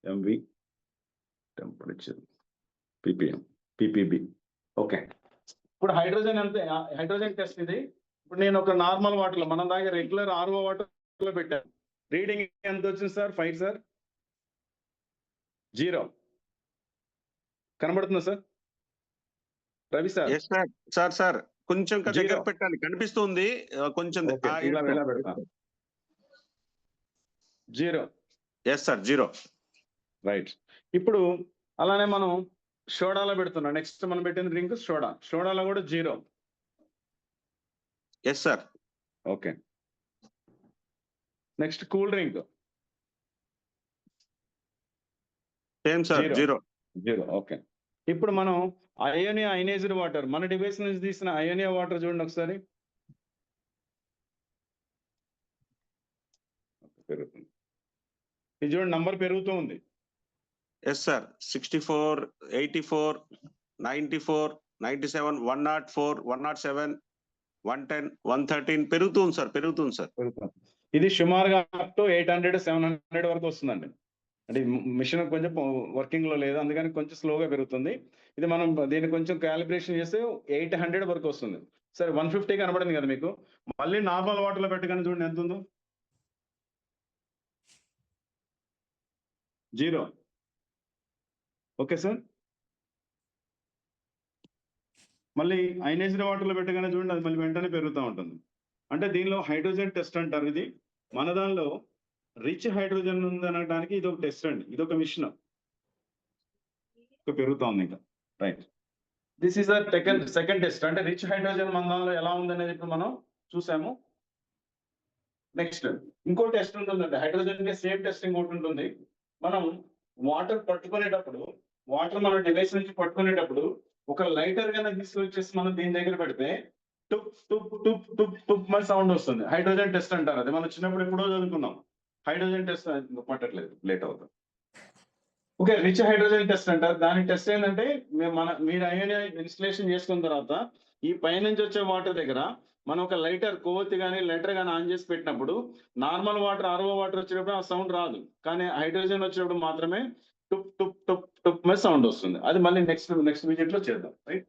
MV temperature ppb. ఓకే, ఇప్పుడు హైడ్రోజన్ టెస్ట్ ఇది. ఇప్పుడు నేను ఒక నార్మల్ వాటర్ లో, మన దగ్గర రెగ్యులర్ RO వాటర్ లో పెట్టాను. రీడింగ్ ఎంత వచ్చింది సార్? 5 సార్. 0 కనబడుతుందా సార్? రవి సార్. సార్ కొంచెం దగ్గర పెట్టాలి, కనిపిస్తుంది కొంచెం. 0. Yes sir, 0. రైట్. ఇప్పుడు అలానే మనం సోడాలో పెడుతున్నాం. నెక్స్ట్ మనం పెట్టిన డ్రింక్ సోడాలో కూడా 0. Yes sir. Okay. Next cool drink same sir, 0. Okay. ఇప్పుడు మనం అయోనైజ్డ్ వాటర్, మన డివైస్ నుంచి తీసిన అయోనియా వాటర్ చూడండి ఒకసారి. పెరుగుతుంది, ఇది చూడండి, నంబర్ పెరుగుతూ ఉంది. ఎస్ సార్, 64, 84, 94, 97, 104, 107, 110, 113 పెరుగుతుంది సార్. ఇది సుమారుగా అప్ టు 800, 700 వరకు వస్తుందండి. అంటే మిషన్ కొంచెం వర్కింగ్ లో లేదు, అందుకని కొంచెం స్లోగా పెరుగుతుంది. ఇది మనం దీన్ని కొంచెం క్యాలిబ్రేషన్ చేస్తే 800 వరకు వస్తుంది. సరే, 150 కనబడింది కదా మీకు. మళ్ళీ నార్మల్ వాటర్ లో పెట్టగానే చూడండి ఎంత ఉందో. 0. Okay sir. మళ్ళీ అయనైజ్డ్ వాటర్ లో పెట్టగానే చూడండి, అది మళ్ళీ వెంటనే పెరుగుతూ ఉంటుంది. అంటే దీనిలో హైడ్రోజన్ టెస్ట్ అంటారు ఇది. మన దానిలో రిచ్ హైడ్రోజన్ ఉంది అనడానికి ఇది ఒక టెస్ట్ అండి, ఇది ఒక మిషన్ పెరుగుతా ఉంది ఇంకా. Right. This is second test. అంటే రిచ్ హైడ్రోజన్ మన దానిలో ఎలా ఉందనేది ఇప్పుడు మనం చూసాము. నెక్స్ట్ ఇంకో టెస్ట్ ఉంటుందండి, హైడ్రోజన్ కి సేమ్ టెస్ట్ ఇంకోటి ఉంటుంది. మనం వాటర్ పట్టుకునేటప్పుడు, మన డివైస్ నుంచి పట్టుకునేటప్పుడు ఒక లైటర్ కన్నా తీసుకొచ్చేసి మనం దీని దగ్గర పెడితే టుప్ టుప్ టుప్ టుప్ టుప్ మన సౌండ్ వస్తుంది. హైడ్రోజన్ టెస్ట్ అంటారు. అది మనం చిన్నప్పుడు ఎప్పుడో చదువుకున్నాం. హైడ్రోజన్ టెస్ట్ పట్టట్లేదు, లేట్ అవుతుంది. ఓకే, రిచ్ హైడ్రోజన్ టెస్ట్ అంటారు. దాని టెస్ట్ ఏంటంటే మీరు అయోనియా ఇన్స్టలేషన్ చేసుకున్న తర్వాత ఈ పైనుంచి వచ్చే వాటర్ దగ్గర మనం ఒక లైటర్, కొవ్వొత్తి కానీ లైటర్ కానీ ఆన్ చేసి పెట్టినప్పుడు నార్మల్ వాటర్, RO వాటర్ వచ్చేటప్పుడు ఆ సౌండ్ రాదు, కానీ హైడ్రోజన్ వచ్చినప్పుడు మాత్రమే టుప్ టుప్ టుప్ టుప్ మీద సౌండ్ వస్తుంది. అది మళ్ళీ నెక్స్ట్ విజిట్ లో చేద్దాం. రైట్.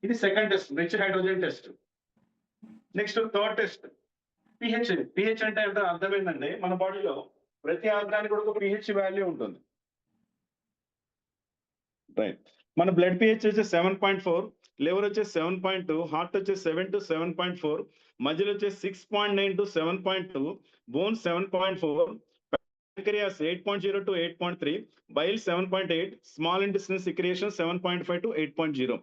ఇది second test, rich hydrogen test. Next third test, pH అంటే అర్థం ఏంటంటే మన బాడీలో ప్రతి ఆర్గానికి కూడా ఒక పిహెచ్ వాల్యూ ఉంటుంది. రైట్. మన బ్లడ్ పిహెచ్ వచ్చేసి 7.4, లివర్ వచ్చేసి 7.2, హార్ట్ వచ్చేసి 7 to 7.4, మధ్యలో వచ్చేసి 6.9 to 7.2, bone 7.4, pancreas 8.0 to 8.3, bile 7.8, small intestine secretion 7.5 to 8.0.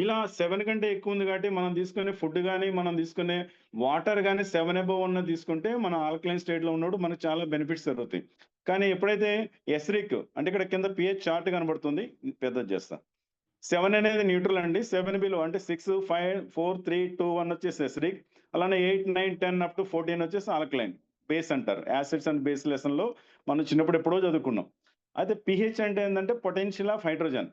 ఇలా 7 కంటే ఎక్కువ ఉంది కాబట్టి మనం తీసుకునే ఫుడ్ కానీ మనం తీసుకునే వాటర్ కానీ 7 అబోవ్ ఉన్న తీసుకుంటే మన ఆల్కలైన్ స్టేట్ లో ఉన్నప్పుడు మనకు చాలా బెనిఫిట్స్ జరుగుతాయి. కానీ ఎప్పుడైతే ఎస్రిక్ అంటే ఇక్కడ కింద పిహెచ్ చార్ట్ కనబడుతుంది, పెద్దది చేస్తా. 7 అనేది న్యూట్రల్ అండి. 7 బిలో అంటే 6, 5, 4, 3, 2, 1 వచ్చేసి ఎసిడిక్. అలానే 8, 9, 10 అప్ టు 14 వచ్చేసి ఆల్కలైన్. బేస్ అంటారు. యాసిడ్స్ అండ్ బేస్ లెసన్ లో మనం చిన్నప్పుడు ఎప్పుడో చదువుకున్నాం. అయితే పిహెచ్ అంటే ఏంటంటే పొటెన్షియల్ ఆఫ్ హైడ్రోజన్.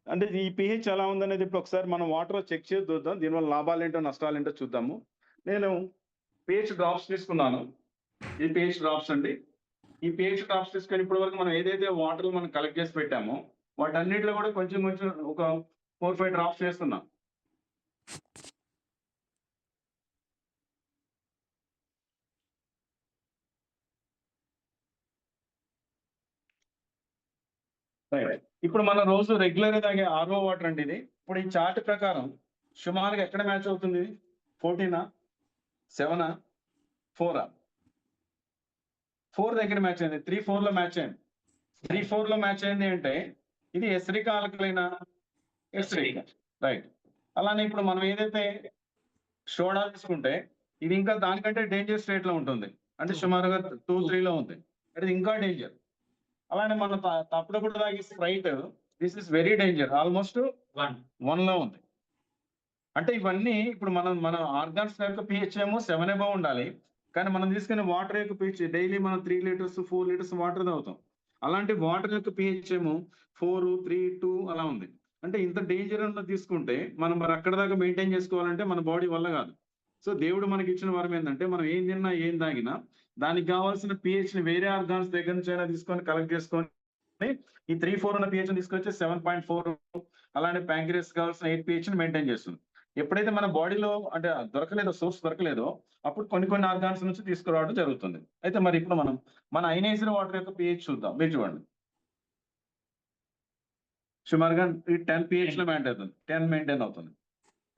అంటే ఈ పిహెచ్ ఎలా ఉందనేది ఇప్పుడు ఒకసారి మనం వాటర్ చెక్ చేసి చూద్దాం. దీనివల్ల లాభాలు ఏంటో నష్టాలు ఏంటో చూద్దాము. నేను పిహెచ్ డ్రాప్స్ తీసుకున్నాను. ఈ పిహెచ్ డ్రాప్స్ అండి. ఈ పిహెచ్ డ్రాప్స్ తీసుకొని ఇప్పటి వరకు మనం ఏదైతే వాటర్ మనం కలెక్ట్ చేసి పెట్టామో వాటన్నిటిలో కూడా కొంచెం ఒక 4-5 డ్రాప్స్ చేస్తున్నాం. ఇప్పుడు మన రోజు రెగ్యులర్ గా తాగే ఆర్ఓ వాటర్ అండి ఇది. ఇప్పుడు ఈ చార్ట్ ప్రకారం సుమారుగా ఎక్కడ మ్యాచ్ అవుతుంది? 14, 7, 4. 4 దగ్గర మ్యాచ్ అయింది. 3, 4 లో మ్యాచ్ అయింది. 3, 4 లో మ్యాచ్ అయింది అంటే ఇది ఎసిడిక్ ఆల్కలైనా? ఎసిడిక్. రైట్. అలానే ఇప్పుడు మనం ఏదైతే సోడా తీసుకుంటే ఇది ఇంకా దానికంటే డేంజర్ స్టేట్ లో ఉంటుంది. అంటే సుమారుగా 2, 3 లో ఉంది. అది ఇంకా డేంజర్. అలానే మనం అప్పుడప్పుడు తాగే Sprite, this is very danger. Almost 1 లో ఉంది. అంటే ఇవన్నీ ఇప్పుడు మన ఆర్గాన్స్ యొక్క పిహెచ్ ఏమో 7 అబౌవ్ ఉండాలి. కానీ మనం తీసుకునే వాటర్ యొక్క పిహెచ్ డైలీ మనం 3 లీటర్స్ 4 లీటర్స్ వాటర్ తాగుతాం. అలాంటి వాటర్ యొక్క పిహెచ్ ఏమో 4, 3, 2 అలా ఉంది. అంటే ఇంత డేంజర్ ఉన్నది తీసుకుంటే మనం మరి అక్కడ దాకా మెయింటైన్ చేసుకోవాలంటే మన బాడీ వల్ల కాదు. సో దేవుడు మనకి ఇచ్చిన వరం ఏంటంటే మనం ఏం తిన్నా ఏం తాగినా దానికి కావాల్సిన పిహెచ్ ని వేరే ఆర్గాన్స్ దగ్గర నుంచి అయినా తీసుకొని కలెక్ట్ చేసుకొని ఈ 3, 4 ఉన్న పిహెచ్ తీసుకొచ్చి 7.4 అలానే ప్యాంక్రియస్ కావాల్సిన 8 పిహెచ్ ని మెయింటైన్ చేస్తుంది. ఎప్పుడైతే మన బాడీలో అంటే సోర్స్ దొరకలేదో అప్పుడు కొన్ని ఆర్గాన్స్ నుంచి తీసుకురావడం జరుగుతుంది. అయితే మరి ఇప్పుడు మనం మన అయనైజ్డ్ వాటర్ యొక్క పిహెచ్ చూద్దాం. మీరు చూడండి, సుమారుగా 10 పిహెచ్ లో మెయింటైన్ అవుతుంది. 10 మెయింటైన్ అవుతుంది.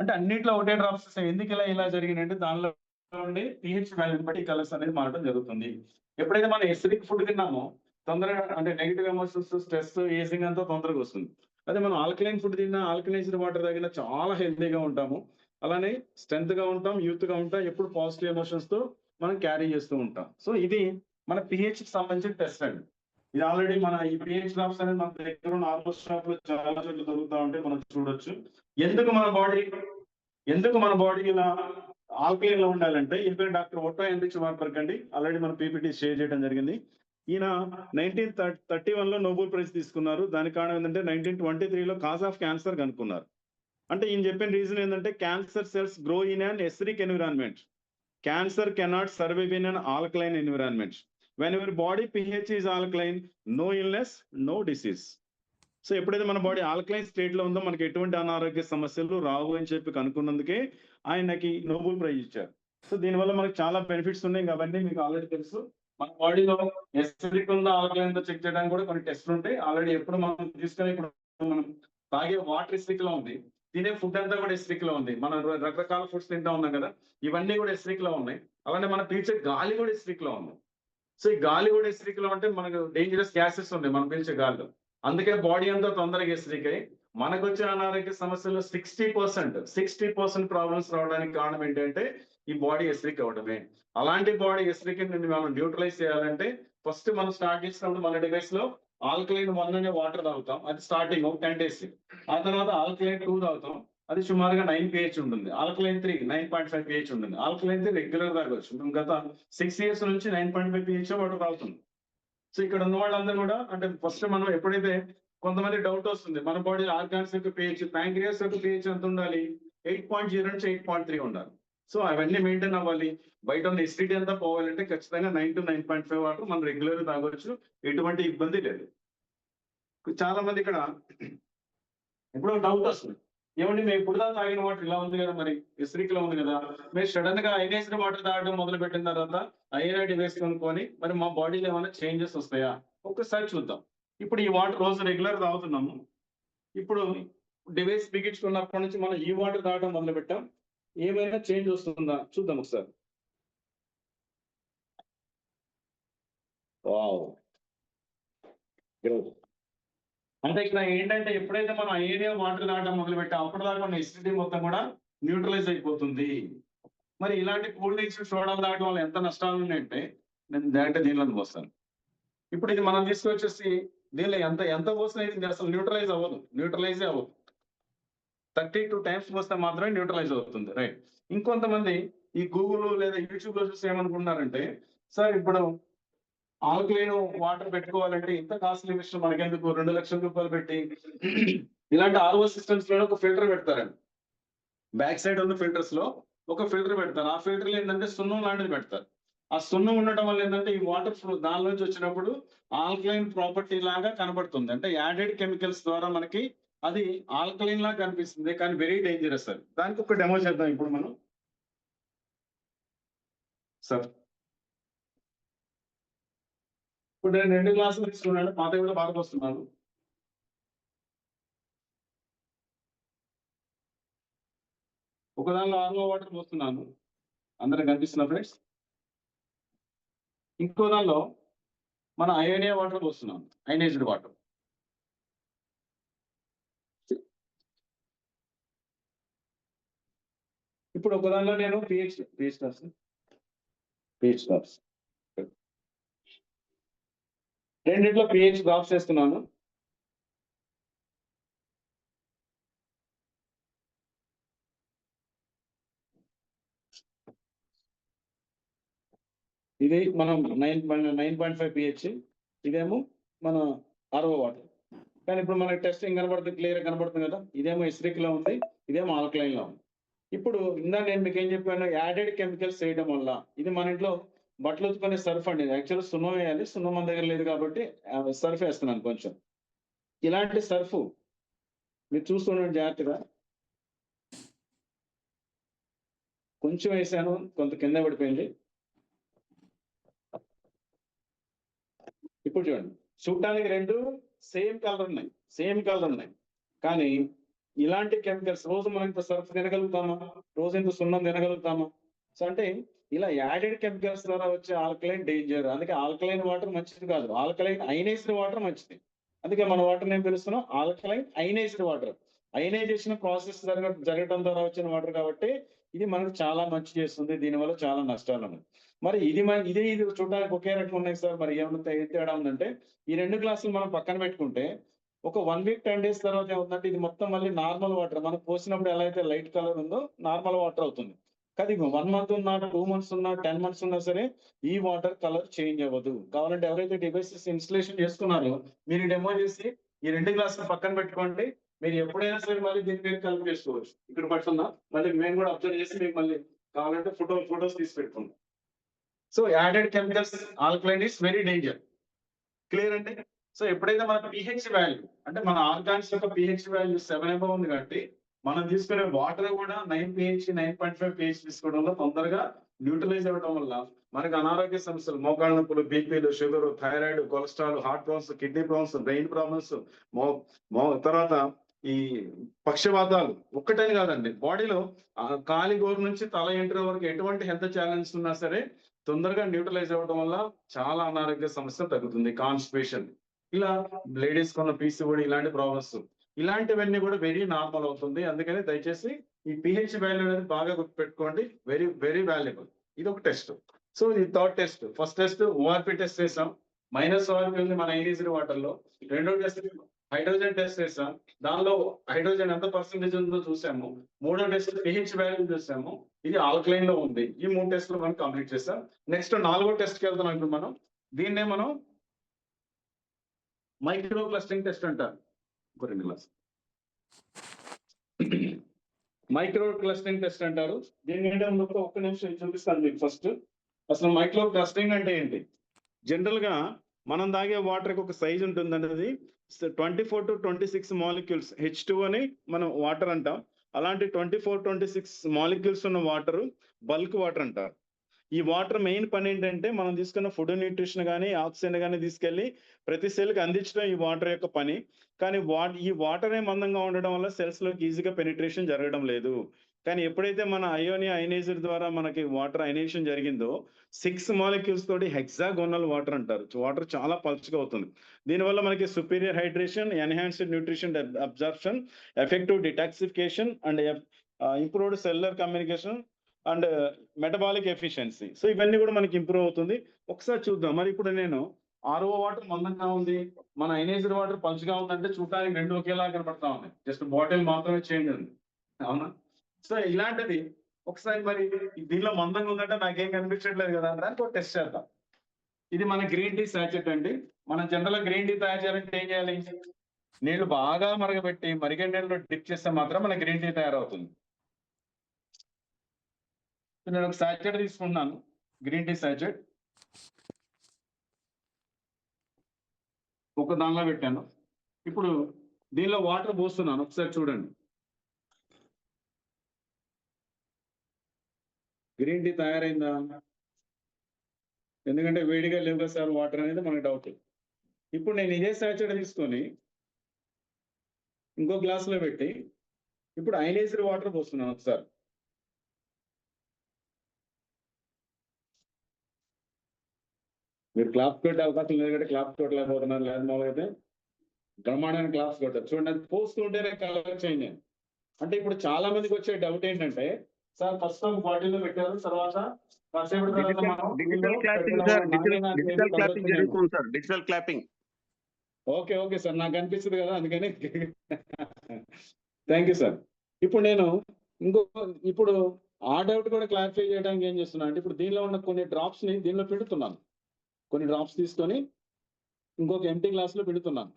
అంటే అన్నిట్లో ఒకటే డ్రాప్స్. ఎందుకు ఇలా జరిగిందంటే దానిలో ఉండే పిహెచ్ వాల్యూని బట్టి కలర్స్ అనేది మారడం జరుగుతుంది. ఎప్పుడైతే మనం ఎసిడిక్ ఫుడ్ తిన్నామో తొందరగా అంటే నెగిటివ్ ఎమోషన్స్, స్ట్రెస్, ఏజింగ్ అంతా తొందరగా వస్తుంది. అదే మనం ఆల్కలైన్ ఫుడ్ తిన్నా, ఆల్కలైజ్డ్ వాటర్ తాగినా చాలా హెల్తీగా ఉంటాము. అలానే స్ట్రెంత్ గా ఉంటాం, యూత్ గా ఉంటాం. ఎప్పుడు పాజిటివ్ ఎమోషన్స్ తో మనం క్యారీ చేస్తూ ఉంటాం. సో ఇది మన పిహెచ్ కి సంబంధించిన టెస్ట్ అండి. ఇది ఆల్రెడీ మన ఈ పిహెచ్ డ్రాప్స్ అనేది మన దగ్గర ఉన్న ఆల్మోస్ట్ షాప్ లో చాలా చోట్ల దొరుకుతా ఉంటే మనం చూడొచ్చు. ఎందుకు మన బాడీ ఇలా ఆల్కలైన్ లో ఉండాలంటే ఇక్కడ డాక్టర్ ఒట్టో హెన్రిచ్ వార్బర్గ్ అండి, ఆల్రెడీ మన పీపీటీ షేర్ చేయడం జరిగింది. ఈయన 1931 లో నోబెల్ ప్రైజ్ తీసుకున్నారు. దానికి కారణం ఏంటంటే 1923లో కాజ్ ఆఫ్ క్యాన్సర్ కనుక్కున్నారు. అంటే ఈయన చెప్పిన రీజన్ ఏంటంటే cancer cells grow in an acidic environment. Cancer cannot survive in an alkaline environment. When your body pH is alkaline, no illness, no disease. So ఎప్పుడైతే మన బాడీ ఆల్కలైన్ స్టేట్ లో ఉందో మనకి ఎటువంటి అనారోగ్య సమస్యలు రావు అని చెప్పి కనుక్కున్నందుకే ఆయనకి నోబెల్ ప్రైజ్ ఇచ్చారు. సో దీనివల్ల మనకి చాలా బెనిఫిట్స్ ఉన్నాయి. అవన్నీ మీకు ఆల్రెడీ తెలుసు. మన బాడీలో ఎసిడిక్ ఉందో ఆల్కలైన్ ఉందో చెక్ చేయడానికి కూడా కొన్ని టెస్ట్లు ఉంటాయి. ఆల్రెడీ ఎప్పుడు మనం తీసుకునే ఇప్పుడు మనం తాగే వాటర్ ఎసిడిక్ లో ఉంది, తినే ఫుడ్ అంతా కూడా ఎసిడిక్ లో ఉంది. మనం రకరకాల ఫుడ్స్ తింటా ఉన్నాం కదా, ఇవన్నీ కూడా ఎసిడిక్ లో ఉన్నాయి. అలానే మనం పీల్చే గాలి కూడా ఎసిడిక్ లో ఉంది. సో ఈ గాలి కూడా ఎసిడిక్ లో ఉంటే మనకు డేంజరస్ గ్యాసెస్ ఉన్నాయి మనం పీల్చే గాలిలో. అందుకే బాడీ అంతా తొందరగా ఎసిడిక్ అయ్యి మనకు వచ్చే అనారోగ్య సమస్యల్లో 60% ప్రాబ్లమ్స్ రావడానికి కారణం ఏంటంటే ఈ బాడీ ఎసిడిక్ అవడమే. అలాంటి బాడీ ఎసిడిక్ మనం న్యూట్రలైజ్ చేయాలంటే ఫస్ట్ మనం స్టార్ట్ చేసినప్పుడు మన డివైస్ లో ఆల్కలైన్ 1 అనే వాటర్ తాగుతాం. అది స్టార్టింగ్ 10 days. ఆ తర్వాత ఆల్కలైన్ 2 తాగుతాం. అది సుమారుగా 9 pH ఉంటుంది. ఆల్కలైన్ 3 9.5 pH ఉంటుంది. ఆల్కలైన్ 3 రెగ్యులర్ తాగొచ్చు. మేము గత 6 years నుంచి 9.5 pH వాటర్ తాగుతున్నాం. సో ఇక్కడ ఉన్న వాళ్ళందరూ కూడా అంటే ఫస్ట్ మనం ఎప్పుడైతే కొంతమంది డౌట్ వస్తుంది, మన బాడీ ఆర్గాన్స్ యొక్క పిహెచ్, ప్యాంక్రియాస్ యొక్క పిహెచ్ ఎంత ఉండాలి? 8.0 నుంచి 8.3 ఉండాలి. సో అవన్నీ మెయింటైన్ అవ్వాలి. బయట ఉన్న ఎసిడిటీ అంతా పోవాలంటే ఖచ్చితంగా 9 to 9.5 వాటర్ మనం రెగ్యులర్ తాగొచ్చు. ఎటువంటి ఇబ్బంది లేదు. చాలా మంది ఇక్కడ ఇప్పుడు డౌట్ వస్తుంది, ఏమండి మేము ఇప్పుడు దాకా తాగిన వాటర్ ఇలా ఉంది కదా, మరి ఎసిడిక్ లో ఉంది కదా, మీరు సడన్ గా అయనైజ్డ్ వాటర్ తాగడం మొదలు పెట్టిన తర్వాత ఐఆర్ఐ డివైస్ కొనుక్కొని మరి మా బాడీలో ఏమైనా చేంజెస్ వస్తాయా ఒక్కసారి చూద్దాం. ఇప్పుడు ఈ వాటర్ రోజు రెగ్యులర్ తాగుతున్నాము. ఇప్పుడు డివైస్ బిగించుకున్నప్పటి నుంచి మనం ఈ వాటర్ తాగడం మొదలు పెట్టాం, ఏమైనా చేంజ్ వస్తుందా చూద్దాం ఒకసారి. వావ్, అంటే ఇక్కడ ఏంటంటే ఎప్పుడైతే మనం ఏరియా వాటర్ తాగడం మొదలు పెట్టాం అప్పటిదాకా ఉన్న ఎసిడిటీ మొత్తం కూడా న్యూట్రలైజ్ అయిపోతుంది. మరి ఇలాంటి కూల్ డ్రింక్స్ సోడాలు తాగడం వల్ల ఎంత నష్టాలు ఉన్నాయంటే నేను డైరెక్ట్ దీనిలో పోస్తాను. ఇప్పుడు ఇది మనం తీసుకొచ్చేసి దీనిలో ఎంత పోసినా ఇది అసలు న్యూట్రలైజ్ అవ్వదు. 32 టైమ్స్ పోస్తే మాత్రమే న్యూట్రలైజ్ అవుతుంది. రైట్. ఇంకొంతమంది ఈ గూగుల్ లేదా యూట్యూబ్ లో చూసి ఏమనుకుంటున్నారంటే, సార్ ఇప్పుడు ఆల్కలైన్ వాటర్ పెట్టుకోవాలంటే ఇంత కాస్ట్లీ విషయం మనకెందుకు, 2 లక్షల రూపాయలు పెట్టి ఇలాంటి ఆర్ఓ సిస్టమ్స్ లో ఒక ఫిల్టర్ పెడతారండి. బ్యాక్ సైడ్ ఉన్న ఫిల్టర్స్ లో ఒక ఫిల్టర్ పెడతారు. ఆ ఫిల్టర్ ఏంటంటే సున్నం లాంటిది పెడతారు. ఆ సున్నం ఉండటం వల్ల ఏంటంటే ఈ వాటర్ ఫ్లో దాని నుంచి వచ్చినప్పుడు ఆల్కలైన్ ప్రాపర్టీ లాగా కనబడుతుంది. అంటే యాడెడ్ కెమికల్స్ ద్వారా మనకి అది ఆల్కలైన్ లాగా కనిపిస్తుంది, కానీ వెరీ డేంజరస్ సార్. దానికి ఒక డెమో చేద్దాం ఇప్పుడు మనం. సార్ ఇప్పుడు నేను 2 గ్లాసులు తీసుకున్నాను, పాత కూడా బాగా వస్తున్నాను. ఒక దానిలో ఆర్ఓ వాటర్ పోస్తున్నాను, అందరికి కనిపిస్తున్నా ఫ్రెండ్స్. ఇంకో దానిలో మన అయోనియా వాటర్ పోస్తున్నాం, అయనైజ్డ్ వాటర్. ఇప్పుడు ఒక దానిలో నేను పిహెచ్ డ్రాప్స్ రెండిట్లో పిహెచ్ డ్రాప్స్ వేస్తున్నాను. ఇది మనం 9.5 పిహెచ్, ఇదేమో మన ఆర్ఓ వాటర్. కానీ ఇప్పుడు మనకి టెస్టింగ్ కనబడుతుంది, క్లియర్ కనబడుతుంది కదా, ఇదేమో ఎసిడిక్ లో ఉంది, ఇదేమో ఆల్కలైన్ లో ఉంది. ఇప్పుడు ఇందాక నేను మీకు ఏం చెప్పాను, యాడెడ్ కెమికల్స్ చేయడం వల్ల ఇది మన ఇంట్లో బట్టలు ఉతుకునే సర్ఫ్ అండి. యాక్చువల్ సున్నం వేయాలి, సున్నం మన దగ్గర లేదు కాబట్టి సర్ఫ్ వేస్తున్నాను కొంచెం. ఇలాంటి సర్ఫ్ మీరు చూస్తుండండి జాగ్రత్తగా. కొంచెం వేసాను, కొంత కింద పడిపోయింది. ఇప్పుడు చూడండి, చూడటానికి రెండు సేమ్ కలర్ ఉన్నాయి, కానీ ఇలాంటి కెమికల్స్ రోజు మనం ఇంత సర్ఫ్ తినగలుగుతామా, రోజు ఇంత సున్నం తినగలుగుతామా? సో అంటే ఇలా యాడెడ్ కెమికల్స్ ద్వారా వచ్చే ఆల్కలైన్ డేంజర్. అందుకే ఆల్కలైన్ వాటర్ మంచిది కాదు, ఆల్కలైన్ అయనైజ్డ్ వాటర్ మంచిది. అందుకే మన వాటర్ నేను పిలుస్తున్నాం alkaline ionized water. Ionization process జరగడం ద్వారా వచ్చిన వాటర్ కాబట్టి ఇది మనకు చాలా మంచి చేస్తుంది, దీనివల్ల చాలా నష్టాలు ఉన్నాయి. మరి ఇది చూడడానికి ఒకే రకం ఉన్నాయి సార్, మరి ఏమన్నా తేడా ఉందంటే ఈ 2 గ్లాసులు మనం పక్కన పెట్టుకుంటే ఒక 1 వీక్ 10 డేస్ తర్వాత ఏమవుతుందంటే ఇది మొత్తం మళ్ళీ నార్మల్ వాటర్. మనం పోసినప్పుడు ఎలా అయితే లైట్ కలర్ ఉందో నార్మల్ వాటర్ అవుతుంది. కానీ 1 మంత్ ఉన్నా, 2 మంత్స్ ఉన్నా, 10 మంత్స్ ఉన్నా సరే ఈ వాటర్ కలర్ చేంజ్ అవ్వదు. కావాలంటే ఎవరైతే డివైసెస్ ఇన్స్టలేషన్ చేసుకున్నారో మీరు డెమో చేసి ఈ 2 గ్లాసులు పక్కన పెట్టుకోండి. మీరు ఎప్పుడైనా సరే మళ్ళీ దీని మీద కలిపి చేసుకోవచ్చు. ఇక్కడ పడుతున్నా మళ్ళీ మేము కూడా అబ్జర్వ్ చేసి మీకు మళ్ళీ కావాలంటే ఫోటోస్ తీసి పెట్టుకోండి. So added chemicals alkaline is very danger. Clear అంటే సో ఎప్పుడైతే మన పిహెచ్ వాల్యూ అంటే మన ఆర్గాన్స్ యొక్క పిహెచ్ వాల్యూ 7 అబౌవ్ ఉంది కాబట్టి మనం తీసుకునే వాటర్ కూడా 9 పిహెచ్ 9.5 పిహెచ్ తీసుకోవడంలో తొందరగా న్యూట్రలైజ్ అవ్వడం వల్ల మనకు అనారోగ్య సమస్యలు, మోకాళ్ళ నొప్పులు, బీపీలు, sugar, thyroid, cholesterol, heart problems, kidney problems, brain problems, తర్వాత ఈ పక్షవాతాలు ఒక్కటని కాదండి, బాడీలో కాలి గోరు నుంచి తల ఎంట్రీ వరకు ఎటువంటి హెల్త్ ఛాలెంజెస్ ఉన్నా సరే తొందరగా న్యూట్రలైజ్ అవ్వడం వల్ల చాలా అనారోగ్య సమస్య తగ్గుతుంది. కాన్స్టిపేషన్, ఇలా లేడీస్ కొన్న పీసీఓడి ఇలాంటి ప్రాబ్లమ్స్, ఇలాంటివన్నీ కూడా వెరీ నార్మల్ అవుతుంది. అందుకని దయచేసి ఈ పిహెచ్ వాల్యూ అనేది బాగా గుర్తుపెట్టుకోండి, వెరీ వెరీ వాల్యుబుల్. ఇది ఒక టెస్ట్. సో ఇది third test. First test ORP test చేసాం, -ORP ఉంది మన అయనైజ్డ్ వాటర్ లో. రెండో టెస్ట్ హైడ్రోజన్ టెస్ట్ చేసాం, దానిలో హైడ్రోజన్ ఎంత పర్సెంటేజ్ ఉందో చూసాము. మూడో టెస్ట్ పిహెచ్ వాల్యూ చూసాము, ఇది ఆల్కలైన్ లో ఉంది. ఈ 3 టెస్ట్లు మనం కంప్లీట్ చేసాం. నెక్స్ట్ 4వ టెస్ట్ కి వెళ్తున్నాం ఇప్పుడు మనం. దీన్నే మనం మైక్రో క్లస్టరింగ్ టెస్ట్ అంటారు. ఒక 2 గ్లాస్ మైక్రో క్లస్టరింగ్ టెస్ట్ అంటారు. దీని ఏంటంటే ఒక్క నిమిషం చూపిస్తాను మీకు. ఫస్ట్ అసలు మైక్రో క్లస్టరింగ్ అంటే ఏంటి? జనరల్ గా మనం తాగే వాటర్కి ఒక సైజ్ ఉంటుంది అనేది 24 to 26 మాలిక్యూల్స్ H2 అని మనం వాటర్ అంటాం. అలాంటి 24-26 మాలిక్యూల్స్ ఉన్న వాటర్ బల్క్ వాటర్ అంటారు. ఈ వాటర్ మెయిన్ పని ఏంటంటే మనం తీసుకున్న ఫుడ్ న్యూట్రిషన్ కానీ ఆక్సిజన్ కానీ తీసుకెళ్లి ప్రతి సెల్కి అందించడం ఈ వాటర్ యొక్క పని. కానీ ఈ వాటరే మందంగా ఉండడం వల్ల సెల్స్ లోకి ఈజీగా పెనిట్రేషన్ జరగడం లేదు. కానీ ఎప్పుడైతే మన అయోనియా అయనైజర్ ద్వారా మనకి వాటర్ అయనైజేషన్ జరిగిందో 6 మాలిక్యూల్స్ తోటి హెక్సాగోనల్ వాటర్ అంటారు. వాటర్ చాలా పల్చగా అవుతుంది. దీనివల్ల మనకి superior hydration, enhanced nutrition absorption, effective detoxification and improved cellular communication and metabolic efficiency. So ఇవన్నీ కూడా మనకి ఇంప్రూవ్ అవుతుంది. ఒకసారి చూద్దాం. మరి ఇప్పుడు నేను RO వాటర్ మందంగా ఉంది, మన అయనైజ్డ్ వాటర్ పల్చగా ఉందంటే చూడడానికి రెండు ఒకేలా కనపడతా ఉన్నాయి. జస్ట్ బాటిల్ మాత్రమే చేంజ్ ఉంది, అవునా? సో ఇలాంటిది ఒకసారి మరి దీనిలో మందంగా ఉందంటే నాకేం కనిపించట్లేదు కదా అని ఒక టెస్ట్ చేద్దాం. ఇది మన గ్రీన్ టీ సాచెట్ అండి. మనం జనరల్ గా గ్రీన్ టీ తయారు చేయాలంటే ఏం చేయాలి? నీళ్లు బాగా మరగబెట్టి మరిగే నీళ్ళలో డిప్ చేస్తే మాత్రం మన గ్రీన్ టీ తయారవుతుంది. నేను ఒక సాచెట్ తీసుకున్నాను, గ్రీన్ టీ సాచెట్. ఒక దానిలో పెట్టాను. ఇప్పుడు దీనిలో వాటర్ పోస్తున్నాను, ఒకసారి చూడండి. గ్రీన్ టీ తయారైందా? ఎందుకంటే వేడిగా లేవు కదా సార్ వాటర్ అనేది మనకు డౌట్. ఇప్పుడు నేను ఇదే సాచెట్ తీసుకొని ఇంకో గ్లాసులో పెట్టి ఇప్పుడు అయనైజ్డ్ వాటర్ పోస్తున్నాను ఒకసారి. మీరు క్లాప్ కొట్టే అవకాశం లేదు కాబట్టి క్లాప్ కొట్టలేకపోతున్నారు. లేదు మామూలుగా అయితే బ్రహ్మాండానికి క్లాప్స్ కొట్టారు. చూడండి, అది పోస్తుంటేనే కలర్ చేంజ్ అయింది. అంటే ఇప్పుడు చాలా మందికి వచ్చే డౌట్ ఏంటంటే, సార్ ఫస్ట్ బాటిల్లో పెట్టారు, తర్వాత digital clapping. Okay okay sir, నాకు అనిపిస్తుంది కదా, అందుకని థ్యాంక్ యూ సార్. ఇప్పుడు నేను ఇప్పుడు ఆ డౌట్ కూడా క్లారిఫై చేయడానికి ఏం చేస్తున్నా అంటే, ఇప్పుడు దీనిలో ఉన్న కొన్ని డ్రాప్స్ ని దీనిలో పెడుతున్నాను. కొన్ని డ్రాప్స్ తీసుకొని ఇంకొక ఎంటీ గ్లాస్ లో పెడుతున్నాను.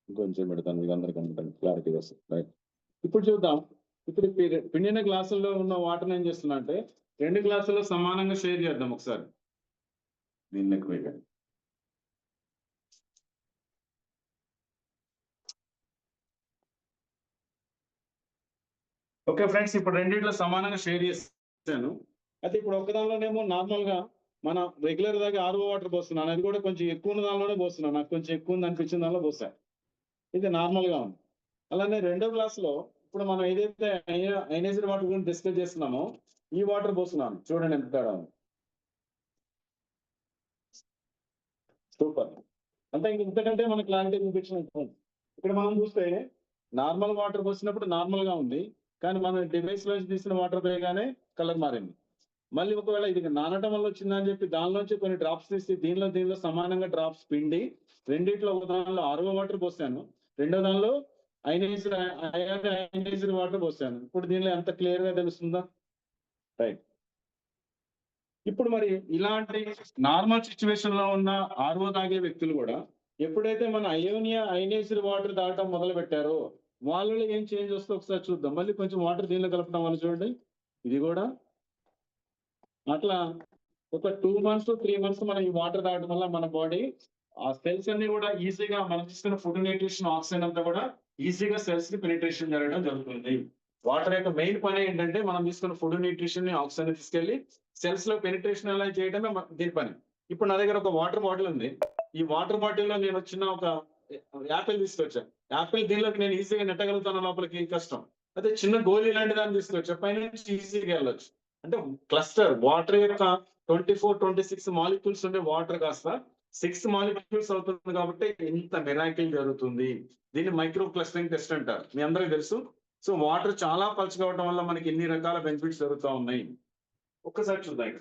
కొంచెం పెడతాను, మీకు అందరికీ క్లారిటీ వస్తుంది. రైట్, ఇప్పుడు చూద్దాం. ఇప్పుడు పిండిన గ్లాసుల్లో ఉన్న వాటర్ ఏం చేస్తున్నా అంటే 2 గ్లాసుల్లో సమానంగా షేర్ చేద్దాం ఒకసారి. దీన్ని ఎక్కువ వేయండి. ఓకే ఫ్రెండ్స్, ఇప్పుడు రెండిట్లో సమానంగా షేర్ చేస్తాను. అయితే ఇప్పుడు ఒక దానిలోనేమో నార్మల్ గా మన రెగ్యులర్ దాకా RO వాటర్ పోస్తున్నాను. అది కూడా కొంచెం ఎక్కువ ఉన్న దానిలోనే పోస్తున్నాను. నాకు కొంచెం ఎక్కువ ఉంది అనిపించిన దానిలో పోసాను. ఇది నార్మల్ గా ఉంది. అలానే రెండో గ్లాస్ లో ఇప్పుడు మనం ఏదైతే అయనైజ్డ్ వాటర్ గురించి డిస్కస్ చేస్తున్నామో ఈ వాటర్ పోస్తున్నాను. చూడండి ఎంత తేడా ఉంది. సూపర్. అంటే ఇంతకంటే మన క్లారిటీ చూపించినట్టు. ఇక్కడ మనం చూస్తే నార్మల్ వాటర్ పోసినప్పుడు నార్మల్ గా ఉంది, కానీ మన డివైస్ లో తీసిన వాటర్ పోయగానే కలర్ మారింది. మళ్ళీ ఒకవేళ ఇది నానటం వల్ల వచ్చిందని చెప్పి దానిలోంచి కొన్ని డ్రాప్స్ తీసి దీనిలో సమానంగా డ్రాప్స్ పిండి రెండిట్లో ఒక దానిలో RO వాటర్ పోసాను, రెండో దానిలో అయనైజ్డ్ వాటర్ పోసాను. ఇప్పుడు దీనిలో ఎంత క్లియర్ గా తెలుస్తుందా? రైట్. ఇప్పుడు మరి ఇలాంటి నార్మల్ సిచ్యువేషన్ లో ఉన్న RO తాగే వ్యక్తులు కూడా ఎప్పుడైతే మన అయనైజ్డ్ వాటర్ తాగటం మొదలు పెట్టారో వాళ్ళలో ఏం చేంజ్ వస్తుందో ఒకసారి చూద్దాం. మళ్ళీ కొంచెం వాటర్ దీనిలో కలపడం వల్ల చూడండి, ఇది కూడా అట్లా ఒక 2 months to 3 months మనం ఈ వాటర్ తాగడం వల్ల మన బాడీ ఆ సెల్స్ అన్ని కూడా ఈజీగా మనం తీసుకున్న ఫుడ్ న్యూట్రిషన్ ఆక్సిజన్ అంతా కూడా ఈజీగా సెల్స్ కి పెనిట్రేషన్ జరగడం జరుగుతుంది. వాటర్ యొక్క మెయిన్ పని ఏంటంటే మనం తీసుకున్న ఫుడ్ న్యూట్రిషన్ ని ఆక్సిజన్ తీసుకెళ్లి సెల్స్ లో పెనిట్రేషన్ అలా చేయడమే దీని పని. ఇప్పుడు నా దగ్గర ఒక వాటర్ బాటిల్ ఉంది. ఈ వాటర్ బాటిల్ లో నేను వచ్చిన ఒక యాపిల్ తీసుకొచ్చా. యాపిల్ దీనిలోకి నేను ఈజీగా నెట్టగలుగుతాను, లోపలికి కష్టం. అదే చిన్న గోళీ లాంటి దాన్ని తీసుకొచ్చా, పైన నుంచి ఈజీగా వెళ్ళొచ్చు. అంటే క్లస్టర్ వాటర్ యొక్క 24-26 మాలిక్యూల్స్ ఉండే వాటర్ కాస్త 6 మాలిక్యూల్స్ అవుతుంది కాబట్టి ఇంత మిరాకిల్ జరుగుతుంది. దీన్ని మైక్రో క్లస్టరింగ్ టెస్ట్ అంటారు, మీ అందరికీ తెలుసు. సో వాటర్ చాలా పల్చగా అవడం వల్ల మనకి ఎన్ని రకాల బెనిఫిట్స్ జరుగుతూ ఉన్నాయి ఒక్కసారి చూద్దాం.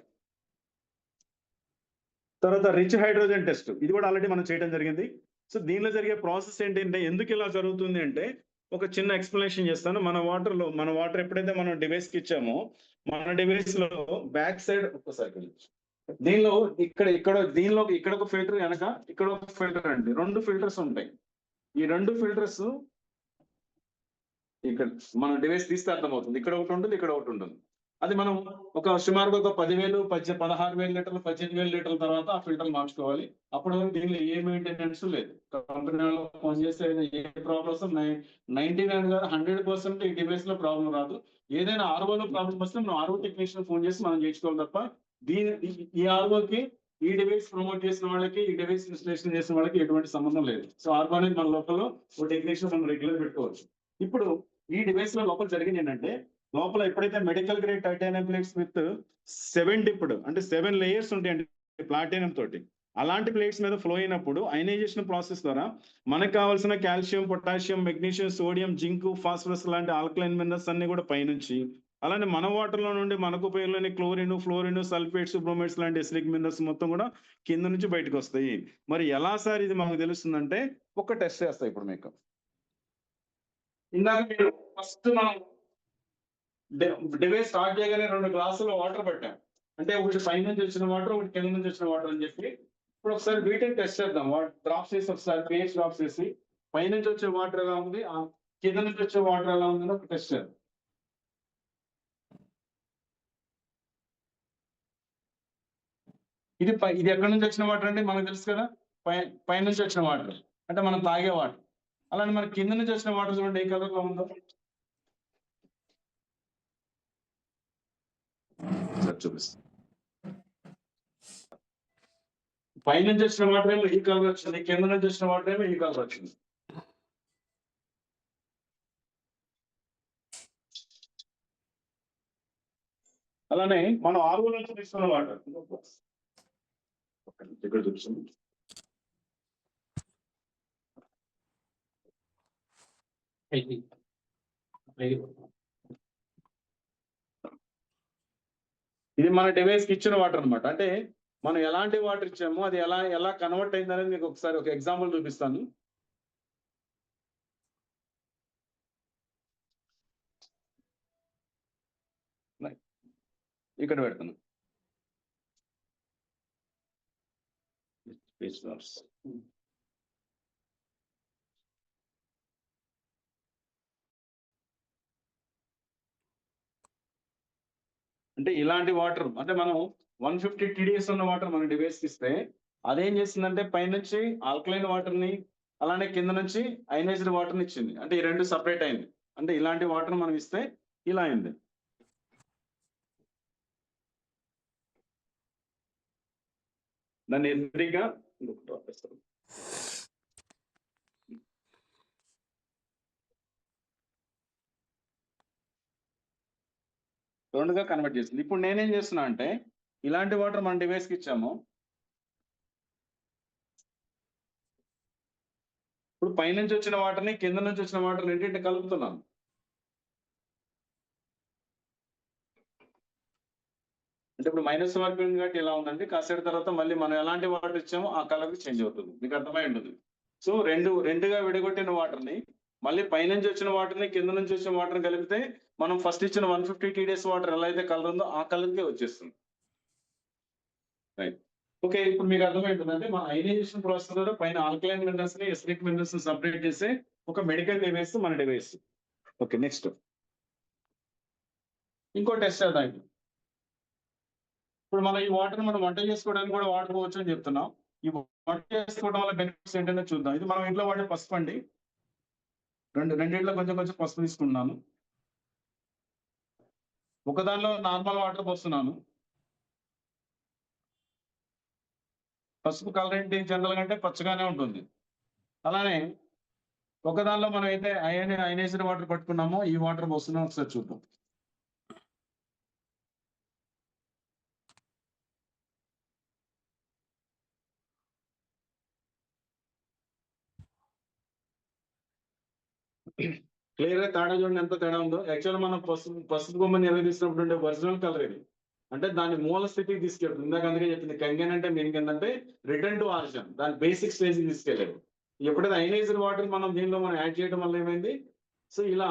తర్వాత రిచ్ హైడ్రోజన్ టెస్ట్, ఇది కూడా ఆల్రెడీ మనం చేయడం జరిగింది. సో దీనిలో జరిగే ప్రాసెస్ ఏంటంటే, ఎందుకు ఇలా జరుగుతుంది అంటే ఒక చిన్న ఎక్స్ప్లెనేషన్ చేస్తాను. మన వాటర్ ఎప్పుడైతే మనం డివైస్ కి ఇచ్చామో మన డివైస్ లో బ్యాక్ సైడ్ ఒక్కసారి దీనిలో ఇక్కడ ఒక ఫిల్టర్, వెనక ఇక్కడ ఒక ఫిల్టర్ అండి. 2 ఫిల్టర్స్ ఉంటాయి. ఈ 2 ఫిల్టర్స్ ఇక్కడ మన డివైస్ తీస్తే అర్థమవుతుంది. ఇక్కడ ఒకటి ఉంటుంది, ఇక్కడ ఒకటి ఉంటుంది. అది మనం ఒక సుమారుగా ఒక 10,000, 16,000 లీటర్లు, 18,000 లీటర్ల తర్వాత ఆ ఫిల్టర్ మార్చుకోవాలి. అప్పుడు దీనిలో ఏ మెయింటెనెన్స్ లేదు. కంపెనీ వాళ్ళు ఫోన్ చేస్తే ఏ ప్రాబ్లమ్స్ 99 కాదు 100% ఈ డివైస్ లో ప్రాబ్లం రాదు. ఏదైనా ఆర్ఓలో ప్రాబ్లం వస్తే మనం ఆర్ఓ టెక్నీషియన్ ఫోన్ చేసి మనం చేయించుకోవాలి తప్ప ఈ ఆర్ఓకి ఈ డివైస్ ప్రమోట్ చేసిన వాళ్ళకి, ఈ డివైస్ ఇన్స్టలేషన్ చేసిన వాళ్ళకి ఎటువంటి సంబంధం లేదు. సో ఆర్ఓ అనేది మన లోపల ఒక టెక్నీషియన్ మనం రెగ్యులర్ పెట్టుకోవచ్చు. ఇప్పుడు ఈ డివైస్ లో లోపల జరిగింది ఏంటంటే, లోపల ఎప్పుడైతే medical grade titanium plates with 7 dipped అంటే 7 లేయర్స్ ఉంటాయండి ప్లాటినం తోటి, అలాంటి ప్లేట్స్ మీద ఫ్లో అయినప్పుడు అయనైజేషన్ ప్రాసెస్ ద్వారా మనకు కావాల్సిన calcium, potassium, magnesium, sodium, zinc, phosphorus లాంటి ఆల్కలైన్ మినరల్స్ అన్ని కూడా పైనుంచి, అలానే మన వాటర్ లో నుండి మనకు ఉపయోగంలోని క్లోరిన్, ఫ్లోరిన్, సల్ఫేట్స్, బ్రోమైడ్స్ లాంటి ఎసిడిక్ మినరల్స్ మొత్తం కూడా కింద నుంచి బయటకు వస్తాయి. మరి ఎలా సార్ ఇది మనకు తెలుస్తుందంటే ఒక టెస్ట్ చేస్తాయి. ఇప్పుడు మీకు ఇందాక మీరు ఫస్ట్ మనం డివైస్ స్టార్ట్ చేయగానే 2 గ్లాసులు వాటర్ పెట్టాం. అంటే ఒకటి పై నుంచి వచ్చిన వాటర్, ఒకటి కింద నుంచి వచ్చిన వాటర్ అని చెప్పి, ఇప్పుడు ఒకసారి వీటిని టెస్ట్ చేద్దాం. డ్రాప్స్ చేసి ఒకసారి పేస్ డ్రాప్స్ చేసి పై నుంచి వచ్చే వాటర్ ఎలా ఉంది, కింద నుంచి వచ్చే వాటర్ ఎలా ఉందని ఒక టెస్ట్ చేద్దాం. ఇది ఎక్కడి నుంచి వచ్చిన వాటర్ అంటే మనకు తెలుసు కదా, పై నుంచి వచ్చిన వాటర్ అంటే మనం తాగే వాటర్. అలానే మన కింద నుంచి వచ్చిన వాటర్ చూడండి ఏ కలర్ లో ఉందో చూపిస్తాం. పై నుంచి వచ్చిన వాటర్ ఏమో ఈ కలర్ వచ్చింది, కింద నుంచి వచ్చిన వాటర్ ఏమో ఈ కలర్ వచ్చింది. అలానే మనం ఆర్ఓ నుంచి తీసుకున్న వాటర్ ఇక్కడ చూపిస్తుంది. ఇది మన డివైస్ కి ఇచ్చిన వాటర్ అన్నమాట. అంటే మనం ఎలాంటి వాటర్ ఇచ్చామో అది ఎలా కన్వర్ట్ అయింది అనేది మీకు ఒకసారి ఒక ఎగ్జాంపుల్ చూపిస్తాను. ఇక్కడ పెడతాను. అంటే ఇలాంటి వాటర్ అంటే మనం 150 TDS ఉన్న వాటర్ మన డివైస్ ఇస్తే అదేం చేసిందంటే పైనుంచి ఆల్కలైన్ వాటర్ ని, అలానే కింద నుంచి అయనైజ్డ్ వాటర్ ని ఇచ్చింది. అంటే ఈ రెండు సపరేట్ అయింది. అంటే ఇలాంటి వాటర్ మనం ఇస్తే ఇలా అయింది. దాన్ని ఎదురుగా రెండుగా కన్వర్ట్ చేసింది. ఇప్పుడు నేనేం చేస్తున్నా అంటే ఇలాంటి వాటర్ మన డివైస్ కి ఇచ్చాము. ఇప్పుడు పైనుంచి వచ్చిన వాటర్ ని, కింద నుంచి వచ్చిన వాటర్ రెండింటి కలుపుతున్నాను. అంటే ఇప్పుడు మైనస్ మార్కింగ్ కాబట్టి ఇలా ఉందండి. కాసేపు తర్వాత మళ్ళీ మనం ఎలాంటి వాటర్ ఇచ్చామో ఆ కలర్ చేంజ్ అవుతుంది. మీకు అర్థమై ఉంటుంది. సో రెండుగా విడగొట్టిన వాటర్ ని మళ్ళీ పైనుంచి వచ్చిన వాటర్ ని, కింద నుంచి వచ్చిన వాటర్ కలిపితే మనం ఫస్ట్ ఇచ్చిన 150 TDS వాటర్ ఎలా అయితే కలర్ ఉందో ఆ కలర్కే వచ్చేస్తుంది. రైట్. ఓకే, ఇప్పుడు మీకు అర్థమైంటుంది. అంటే మన అయనైజేషన్ ప్రాసెస్ ద్వారా పైన ఆల్కలైన్ మినరల్స్ ని, ఎసిడిక్ మినరల్స్ ని సపరేట్ చేసే ఒక మెడికల్ డివైస్ మన డివైస్. ఓకే, నెక్స్ట్ ఇంకో టెస్ట్ చేద్దాం. ఇప్పుడు మనం ఈ వాటర్ మనం వంట చేసుకోవడానికి కూడా వాడుకోవచ్చు అని చెప్తున్నాం. ఈ వంట చేసుకోవడం వల్ల బెనిఫిట్స్ ఏంటనే చూద్దాం. ఇది మనం ఇంట్లో వాడే పసుపు అండి. రెండిట్లో కొంచెం కొంచెం పసుపు తీసుకున్నాను. ఒక దానిలో నార్మల్ వాటర్ పోస్తున్నాను. పసుపు కలర్ ఏంటి జనరల్ గా అంటే పచ్చగానే ఉంటుంది. అలానే ఒక దానిలో మనం అయితే అయనైజ్డ్ వాటర్ పట్టుకున్నామో ఈ వాటర్ పోస్తున్నాం. ఒకసారి చూద్దాం. క్లియర్ గా తేడా చూడండి ఎంత తేడా ఉందో. యాక్చువల్ మనం పసుపు బొమ్మని నిర్వహిస్తున్నప్పుడు ఉండే ఒరిజినల్ కలర్ ఇది. అంటే దాని మూల స్థితికి తీసుకెళ్తుంది. ఇందాక అందుకే చెప్పింది కంగెన్ అంటే మీనింగ్ ఏంటంటే రిటర్న్ టు ఆరిజిన్, దాని బేసిక్ స్టేజ్ కి తీసుకెళ్ళారు. ఎప్పుడైతే అయనైజ్డ్ వాటర్ మనం యాడ్ చేయడం వల్ల ఏమైంది, సో ఇలా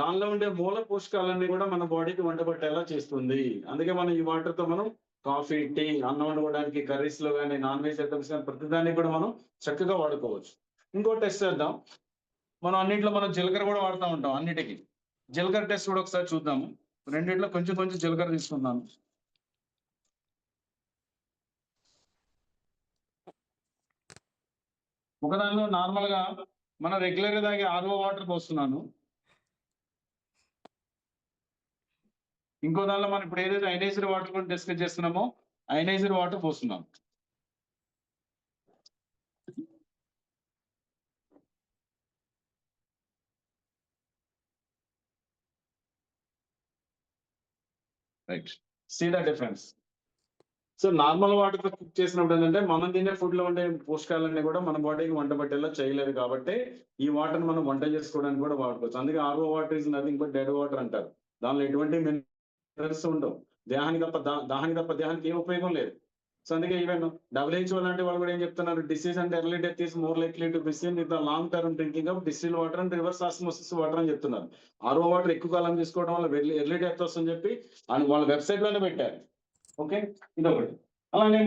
దానిలో ఉండే మూల పోషకాలన్నీ కూడా మన బాడీకి వండబట్టేలా చేస్తుంది. అందుకే మనం ఈ వాటర్ తో మనం కాఫీ, టీ, అన్నం వండుకోవడానికి, కర్రీస్ లో కానీ, నాన్ వెజ్ ఐటమ్స్ కానీ ప్రతిదానికి కూడా మనం చక్కగా వాడుకోవచ్చు. ఇంకో టెస్ట్ చేద్దాం. మనం అన్నింటిలో జీలకర్ర కూడా వాడుతూ ఉంటాం అన్నిటికీ. జీలకర్ర టెస్ట్ కూడా ఒకసారి చూద్దాము. రెండిట్లో కొంచెం కొంచెం జీలకర్ర తీసుకున్నాను. ఒక దానిలో నార్మల్ గా మన రెగ్యులర్ గా తాగే ఆర్ఓ వాటర్ పోస్తున్నాను. ఇంకో దానిలో మనం ఇప్పుడు ఏదైతే అయనైజ్డ్ వాటర్ గురించి డిస్కస్ చేస్తున్నామో అయనైజ్డ్ వాటర్ పోస్తున్నాం. Right, see the difference. So normal water తో కుక్ చేసినప్పుడు ఏంటంటే మనం తినే ఫుడ్ లో ఉండే పోషకాలన్నీ కూడా మన బాడీకి వంట పట్టేలా చేయలేదు కాబట్టి ఈ వాటర్ మనం వంట చేసుకోవడానికి కూడా వాడుకోవచ్చు. అందుకే RO water is nothing but dead water అంటారు. దానిలో ఎటువంటి మినరల్స్ ఉండవు. దేహానికి ఏం ఉపయోగం లేదు. సో అందుకే ఈవెన్ WHO లాంటి వాళ్ళు కూడా ఏం చెప్తున్నారు, disease and early death is more likely to be seen with the long term drinking of distil water and reverse osmosis water అని చెప్తున్నారు. ఆర్ఓ వాటర్ ఎక్కువ కాలం తీసుకోవడం వల్ల ఎర్లీ డెత్ వస్తుందని చెప్పి వాళ్ళ వెబ్సైట్ లోనే పెట్టారు. ఓకే, ఇదొకటి. అలానే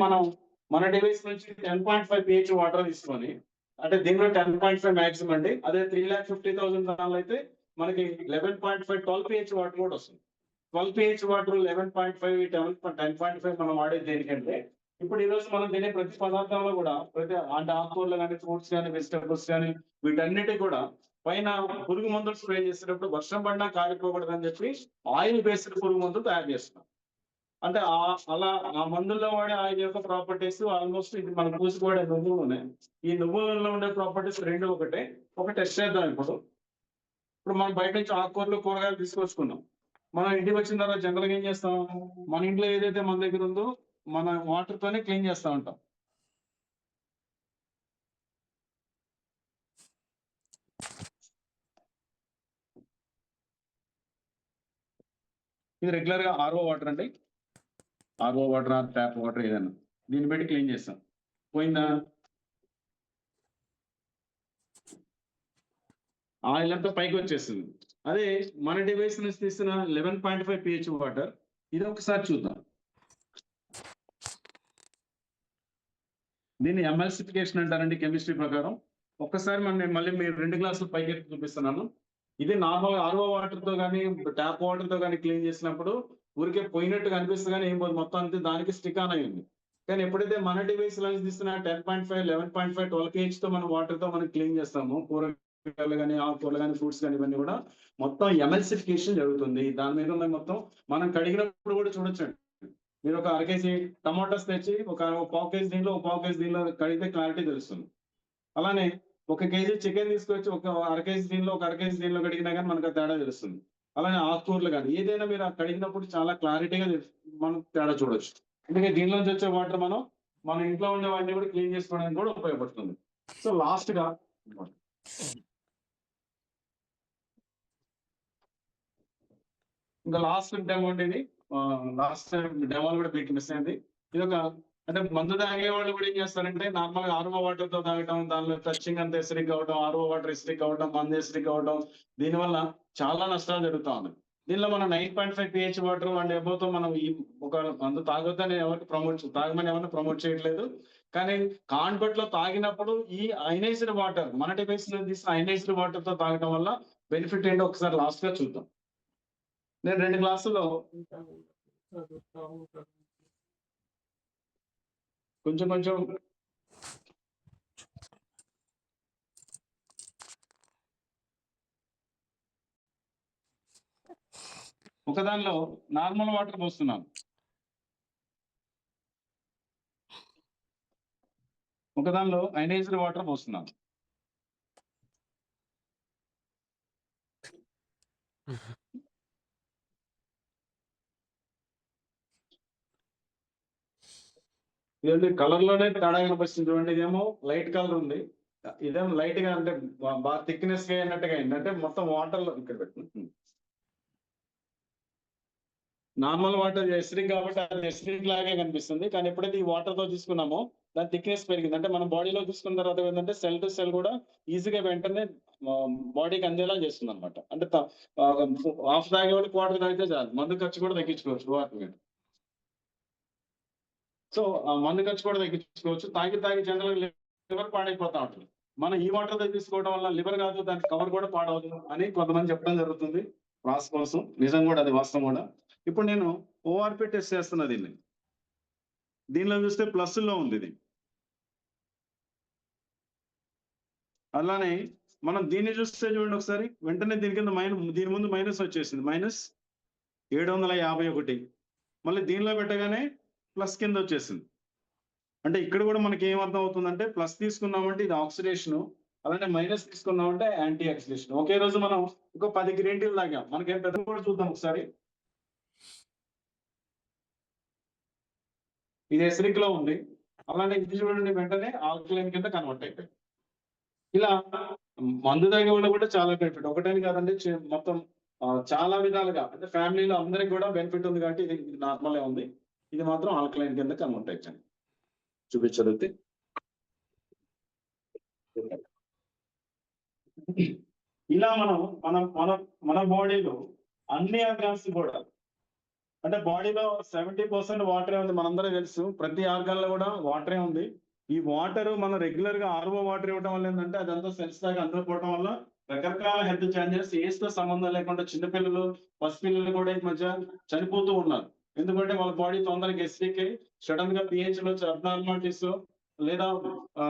మన డివైస్ నుంచి 10.5 pH వాటర్ తీసుకొని, అంటే దీనిలో 10.5 మాక్సిమం అండి. అదే 3,50,000 దానిలో అయితే మనకి 11.5 12 pH వాటర్ కూడా వస్తుంది. 12 pH వాటర్ 11.5 10.5 మనం వాడేది దేనికంటే, ఇప్పుడు ఈ రోజు మనం తినే ప్రతి పదార్థంలో కూడా అంటే ఆకుకూరలు కానీ, ఫ్రూట్స్ కానీ, వెజిటబుల్స్ కానీ, వీటన్నిటి కూడా పైన పురుగు మందులు స్ప్రే చేసేటప్పుడు వర్షం పడినా కాలిపోకూడదు అని చెప్పి ఆయిల్ బేస్డ్ పురుగు మందులు తయారు చేస్తున్నాం. అంటే అలా ఆ మందుల్లో వాడే ఆయిల్ యొక్క ప్రాపర్టీస్ ఆల్మోస్ట్ ఇది మనం పూసుకోవడే నువ్వులు ఉన్నాయి. ఈ నువ్వులలో ఉండే ప్రాపర్టీస్ రెండు ఒకటే. ఒక టెస్ట్ చేద్దాం. ఇప్పుడు మనం బయట నుంచి ఆకుకూరలు కూరగాయలు తీసుకొచ్చుకున్నాం. మనం ఇంటికి వచ్చిన తర్వాత జనరల్గా ఏం చేస్తాం, మన ఇంట్లో ఏదైతే మన దగ్గర ఉందో మన వాటర్ తోనే క్లీన్ చేస్తూ ఉంటాం. ఇది రెగ్యులర్ గా ఆర్ఓ వాటర్ అండి. RO water or tap water ఏదైనా దీన్ని బట్టి క్లీన్ చేస్తాం. పోయిందా, ఆయిల్ అంతా పైకి వచ్చేస్తుంది. అదే మన డివైస్ నుంచి తీసిన 11.5 pH వాటర్, ఇది ఒకసారి చూద్దాం. దీన్ని ఎమల్సిఫికేషన్ అంటారండి కెమిస్ట్రీ ప్రకారం. ఒక్కసారి మళ్ళీ మీరు 2 గ్లాసులు పైకి చూపిస్తున్నాను. ఇది నార్మల్ ఆర్ఓ వాటర్ తో కానీ ట్యాప్ వాటర్ తో కానీ క్లీన్ చేసినప్పుడు ఊరికే పోయినట్టుగా అనిపిస్తుంది కానీ ఏం పోదు, మొత్తం అంతే దానికి స్టిక్ ఆన్ అయ్యింది. కానీ ఎప్పుడైతే మన డివైస్ నుంచి తీస్తున్న 10.5 11.5 12 pH తో మనం వాటర్ తో మనం క్లీన్ చేస్తాము, కూరగాయలు కానీ ఆకుకూరలు కానీ ఫ్రూట్స్ కానీ ఇవన్నీ కూడా మొత్తం ఎమల్సిఫికేషన్ జరుగుతుంది. దాని మీద ఉన్న మొత్తం మనం కడిగినప్పుడు కూడా చూడొచ్చండి. మీరు ఒక 1/2 kg టమాటోస్ తెచ్చి ఒక 1/4 kg దీనిలో 1/4 kg దీనిలో కడిగితే క్లారిటీ తెలుస్తుంది. అలానే 1 kg చికెన్ తీసుకొచ్చి ఒక 1/2 kg దీనిలో 1/2 kg దీనిలో కడిగినా కానీ మనకు తేడా తెలుస్తుంది. అలానే ఆకుకూరలు కానీ ఏదైనా మీరు కడిగినప్పుడు చాలా క్లారిటీగా మనం తేడా చూడొచ్చు. అందుకే దీనిలోంచి వచ్చే వాటర్ మన ఇంట్లో ఉండే వాటిని కూడా క్లీన్ చేసుకోవడానికి కూడా ఉపయోగపడుతుంది. సో లాస్ట్ గా ఇంకా లాస్ట్ డెమో అండి. ఇది లాస్ట్ డెమోలు కూడా మీకు మిస్ అయింది. ఇది ఒక అంటే మందు తాగే వాళ్ళు కూడా ఏం చేస్తారంటే నార్మల్ గా ఆర్ఓ వాటర్ తో తాగటం, దానిలో టచింగ్ అంతా ఎసిడిక్ అవడం, ఆర్ఓ వాటర్ ఎసిడిక్ అవడం, మందు ఎసిడిక్ అవడం, దీనివల్ల చాలా నష్టాలు జరుగుతా ఉన్నాయి. దీనిలో మనం 9.5 pH వాటర్ అండ్ ఎబోతో మనం ఈ ఒక మందు తాగొద్దని ఎవరికి తాగమని ఎవరిని ప్రమోట్ చేయట్లేదు. కానీ కాన్బట్ లో తాగినప్పుడు ఈ అయనైజ్డ్ వాటర్ మన డివైస్ లో తీసిన అయనైజ్డ్ వాటర్ తో తాగడం వల్ల బెనిఫిట్ ఏంటో ఒకసారి లాస్ట్ గా చూద్దాం. నేను 2 గ్లాసుల్లో కొంచెం ఒక దానిలో నార్మల్ వాటర్ పోస్తున్నాను, ఒక దానిలో అయనైజ్డ్ వాటర్ పోస్తున్నాను. ఇదండి కలర్ లోనే తేడా కనిపిస్తుంది చూడండి. ఇదేమో లైట్ కలర్ ఉంది, ఇదేమో లైట్ గా అంటే బాగా థిక్నెస్ గా అయినట్టుగా అయింది. అంటే మొత్తం వాటర్ లో ఇక్కడ పెట్టు నార్మల్ వాటర్ ఎసిడిక్ కాబట్టి అది ఎసిడిక్ లాగే కనిపిస్తుంది. కానీ ఎప్పుడైతే ఈ వాటర్ తో తీసుకున్నామో దాని థిక్నెస్ పెరిగింది. అంటే మనం బాడీలో తీసుకున్న తర్వాత ఏంటంటే సెల్ టు సెల్ కూడా ఈజీగా వెంటనే బాడీకి అందేలా చేస్తుంది అనమాట. అంటే హాఫ్ తాగే వాళ్ళు క్వార్టర్ తాగితే చాలు, మందు ఖర్చు కూడా తగ్గించుకోవచ్చు వాటర్. సో మందు ఖర్చు కూడా తగ్గించుకోవచ్చు. తాగి జనరల్ లివర్ పాడైపోతా ఉంటుంది. మనం ఈ వాటర్ తో తీసుకోవడం వల్ల లివర్ కాదు దాని కవర్ కూడా పాడవదు అని కొంతమంది చెప్పడం జరుగుతుంది. క్రాస్ కోసం, నిజం కూడా అది వాస్తవం కూడా. ఇప్పుడు నేను ఓఆర్పి టెస్ట్ చేస్తున్నా దీన్ని. దీనిలో చూస్తే ప్లస్ లో ఉంది ఇది. అలానే మనం దీన్ని చూస్తే చూడండి ఒకసారి, వెంటనే దీని కింద దీని ముందు మైనస్ వచ్చేసింది, -751. మళ్ళీ దీనిలో పెట్టగానే ప్లస్ కింద వచ్చేసింది. అంటే ఇక్కడ కూడా మనకి ఏం అర్థం అవుతుందంటే, ప్లస్ తీసుకున్నామంటే ఇది ఆక్సిడేషన్, అలానే మైనస్ తీసుకున్నామంటే యాంటీ ఆక్సిడేషన్. ఒకే రోజు మనం ఒక 10 గ్రీన్ టీలు తాగాం. మనకేం పెద్ద కూడా చూద్దాం ఒకసారి. ఇది ఎసిడిక్ లో ఉంది, అలానే ఇది చూడండి వెంటనే ఆల్కలైన్ కింద కన్వర్ట్ అయిపోయింది. ఇలా మందు తాగే వాళ్ళు కూడా చాలా బెనిఫిట్, ఒకటని కాదండి, మొత్తం చాలా విధాలుగా, అంటే ఫ్యామిలీలో అందరికి కూడా బెనిఫిట్ ఉంది కాబట్టి ఇది నార్మల్ ఉంది. ఇది మాత్రం ఆల్కలైన్ కింద కన్వర్ట్ అయిపోయింది. చూపించగలిగితే ఇలా మన బాడీలో అన్ని ఆర్గాన్స్ కూడా, అంటే బాడీలో 70% వాటరే ఉంది, మనందరూ తెలుసు. ప్రతి ఆర్గాన్ లో కూడా వాటరే ఉంది. ఈ వాటర్ మనం రెగ్యులర్ గా ఆర్ఓ వాటర్ ఇవ్వడం వల్ల ఏంటంటే అదంతా సెల్స్ దాకా అందరూ పోవడం వల్ల రకరకాల హెల్త్ చేంజెస్, ఏజ్ తో సంబంధం లేకుండా చిన్నపిల్లలు, పసిపిల్లలు కూడా ఈ మధ్య చనిపోతూ ఉన్నారు. ఎందుకంటే వాళ్ళ బాడీ తొందరగా ఎసిడిక్ అయ్యి సడన్ గా పిహెచ్ లో అబ్నార్మాలిటీస్ లేదా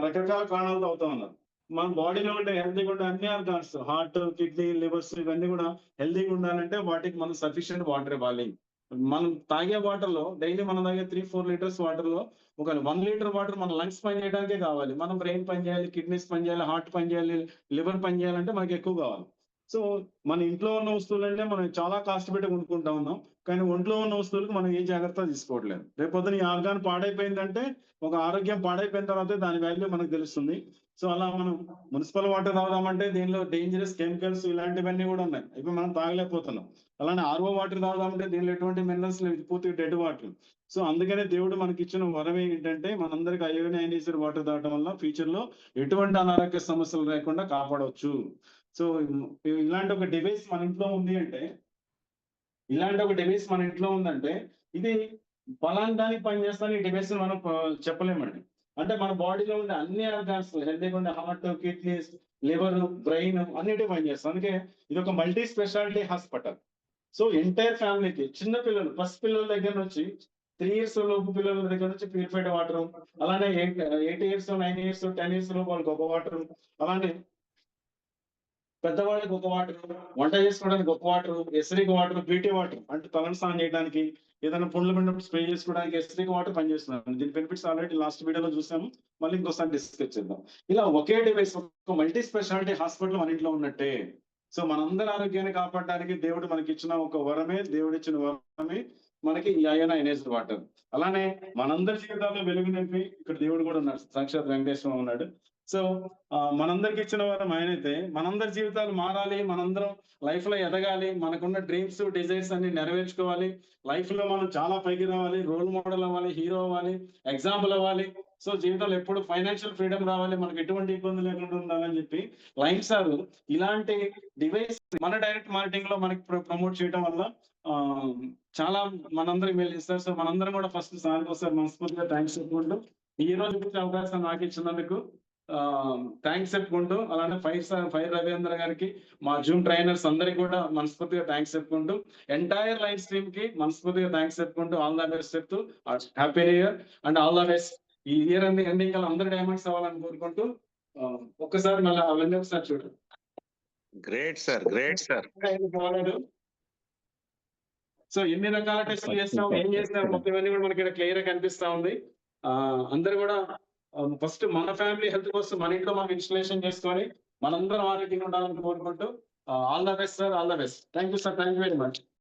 రకరకాల కారణాలతో అవుతా ఉన్నారు. మన బాడీలో ఉండే హెల్తీగా ఉండే అన్ని ఆర్గాన్స్, హార్ట్, కిడ్నీ, లివర్స్, ఇవన్నీ కూడా హెల్తీగా ఉండాలంటే వాటికి మనం సఫిషియెంట్ వాటర్ ఇవ్వాలి. మనం తాగే వాటర్ లో డైలీ మనం తాగే 3-4 లీటర్స్ వాటర్ లో ఒక 1 లీటర్ వాటర్ మన లంగ్స్ పని చేయడానికే కావాలి. మనం బ్రెయిన్ పని చేయాలి, కిడ్నీస్ పని చేయాలి, హార్ట్ పని చేయాలి, లివర్ పని చేయాలంటే మనకి ఎక్కువ కావాలి. సో మన ఇంట్లో ఉన్న వస్తువులు అంటే మనం చాలా కాస్ట్ పెట్టి కొనుక్కుంటా ఉన్నాం, కానీ ఒంట్లో ఉన్న వస్తువులకు మనం ఏ జాగ్రత్త తీసుకోవట్లేదు. రేపొద్దున ఈ ఆర్గాన్ పాడైపోయిందంటే, ఒక ఆరోగ్యం పాడైపోయిన తర్వాత దాని వాల్యూ మనకు తెలుస్తుంది. సో అలా మనం మున్సిపల్ వాటర్ తాగుదామంటే దీనిలో డేంజరస్ కెమికల్స్ ఇలాంటివన్నీ కూడా ఉన్నాయి, ఇవి మనం తాగలేకపోతున్నాం. అలానే ఆర్ఓ వాటర్ తాగుదామంటే దీనిలో ఎటువంటి మినరల్స్ లేదు, పూర్తిగా డెడ్ వాటర్. సో అందుకనే దేవుడు మనకి ఇచ్చిన వరం ఏంటంటే, మనందరికి అయోడిన్ అయనైజ్డ్ వాటర్ తాగడం వల్ల ఫ్యూచర్ లో ఎటువంటి అనారోగ్య సమస్యలు లేకుండా కాపాడవచ్చు. సో ఇలాంటి ఒక డివైస్ మన ఇంట్లో ఉంది అంటే, ఇది పలానా దానికి పనిచేస్తాను, ఈ డివైస్ మనం చెప్పలేమండి. అంటే మన బాడీలో ఉండే అన్ని ఆర్గాన్స్ హెల్తీగా ఉండే హార్ట్, కిడ్నీస్, లివర్, బ్రెయిన్ అన్నిటి పనిచేస్తాయి. అందుకే ఇది ఒక multi speciality hospital. So entire ఫ్యామిలీకి, చిన్న పిల్లలు, ఫస్ట్ పిల్లల దగ్గర నుంచి 3 years లోపు పిల్లల దగ్గర నుంచి ప్యూరిఫైడ్ వాటర్, అలానే 8 years, 9 years, 10 years లోపు వాళ్ళకి ఒక వాటర్, అలానే పెద్దవాళ్ళకి ఒక వాటర్, వంట చేసుకోవడానికి ఒక water, acidic water, beauty water అంటే తలను స్నానం చేయడానికి, ఏదైనా పుండ్లు పడినప్పుడు స్ప్రే చేసుకోవడానికి ఎసిడిక్ వాటర్ పనిచేస్తున్నాను. దీని బెనిఫిట్స్ ఆల్రెడీ లాస్ట్ వీడియోలో చూసాము, మళ్ళీ ఇంకోసారి డిస్కస్ చేద్దాం. ఇలా ఒకే డివైస్, ఒక మల్టీ స్పెషాలిటీ హాస్పిటల్ మన ఇంట్లో ఉన్నట్టే. సో మనందరి ఆరోగ్యాన్ని కాపాడడానికి దేవుడు మనకి ఇచ్చిన ఒక వరమే, దేవుడిచ్చిన వరమే మనకి ఈ అయోడిన్ అయనైజ్డ్ వాటర్. అలానే మనందరి జీవితాల్లో వెలుగు నింపి ఇక్కడ దేవుడు కూడా ఉన్నాడు, సాక్షాత్ వెంకటేశ్వరం ఉన్నాడు. సో మనందరికి ఇచ్చిన వారం ఆయనైతే, మనందరి జీవితాలు మారాలి, మనందరం లైఫ్ లో ఎదగాలి, మనకున్న డ్రీమ్స్, డిజైర్స్ అన్ని నెరవేర్చుకోవాలి, లైఫ్ లో మనం చాలా పైకి రావాలి, రోల్ మోడల్ అవ్వాలి, హీరో అవ్వాలి, ఎగ్జాంపుల్ అవ్వాలి. సో జీవితంలో ఎప్పుడు ఫైనాన్షియల్ ఫ్రీడమ్ రావాలి, మనకు ఎటువంటి ఇబ్బంది లేకుండా ఉండాలని చెప్పి లైన్ సార్ ఇలాంటి డివైస్ మన డైరెక్ట్ మార్కెటింగ్ లో మనకి ప్రమోట్ చేయడం వల్ల చాలా మనందరికి మేలు ఇస్తారు. సో మనందరం కూడా ఫస్ట్ సార్ ఒకసారి మనస్ఫూర్తిగా థ్యాంక్స్ చెప్పుకుంటూ, ఈ రోజు అవకాశం నాకు ఇచ్చినందుకు థ్యాంక్స్ చెప్పుకుంటూ, అలానే ఫైర్ రవీంద్ర గారికి, మా జూమ్ ట్రైనర్స్ అందరికి కూడా మనస్ఫూర్తిగా థ్యాంక్స్ చెప్పుకుంటూ, ఎంటైర్ లైన్ స్ట్రీమ్ కి మనస్ఫూర్తిగా థ్యాంక్స్ చెప్పుకుంటూ, ఆల్ ద బెస్ట్ చెప్తూ, happy new year and all the best. ఈ ఇయర్ ఎండింగ్ అందరూ డైమండ్స్ అవ్వాలని కోరుకుంటూ, ఒక్కసారి మళ్ళీ అవన్నీ ఒకసారి చూడండి. Great sir, great sir. So ఎన్ని రకాల టెస్టులు చేస్తాం, ఏం చేస్తాం, మొత్తం ఇవన్నీ కూడా మనకి క్లియర్ గా కనిపిస్తా ఉంది. అందరూ కూడా ఫస్ట్ మన ఫ్యామిలీ హెల్త్ కోసం మన ఇంట్లో మనం ఇన్స్టలేషన్ చేసుకొని మనందరం ఆరోగ్యంగా ఉండాలని కోరుకుంటూ, all the best sir, all the best. Thank you sir, thank you very much.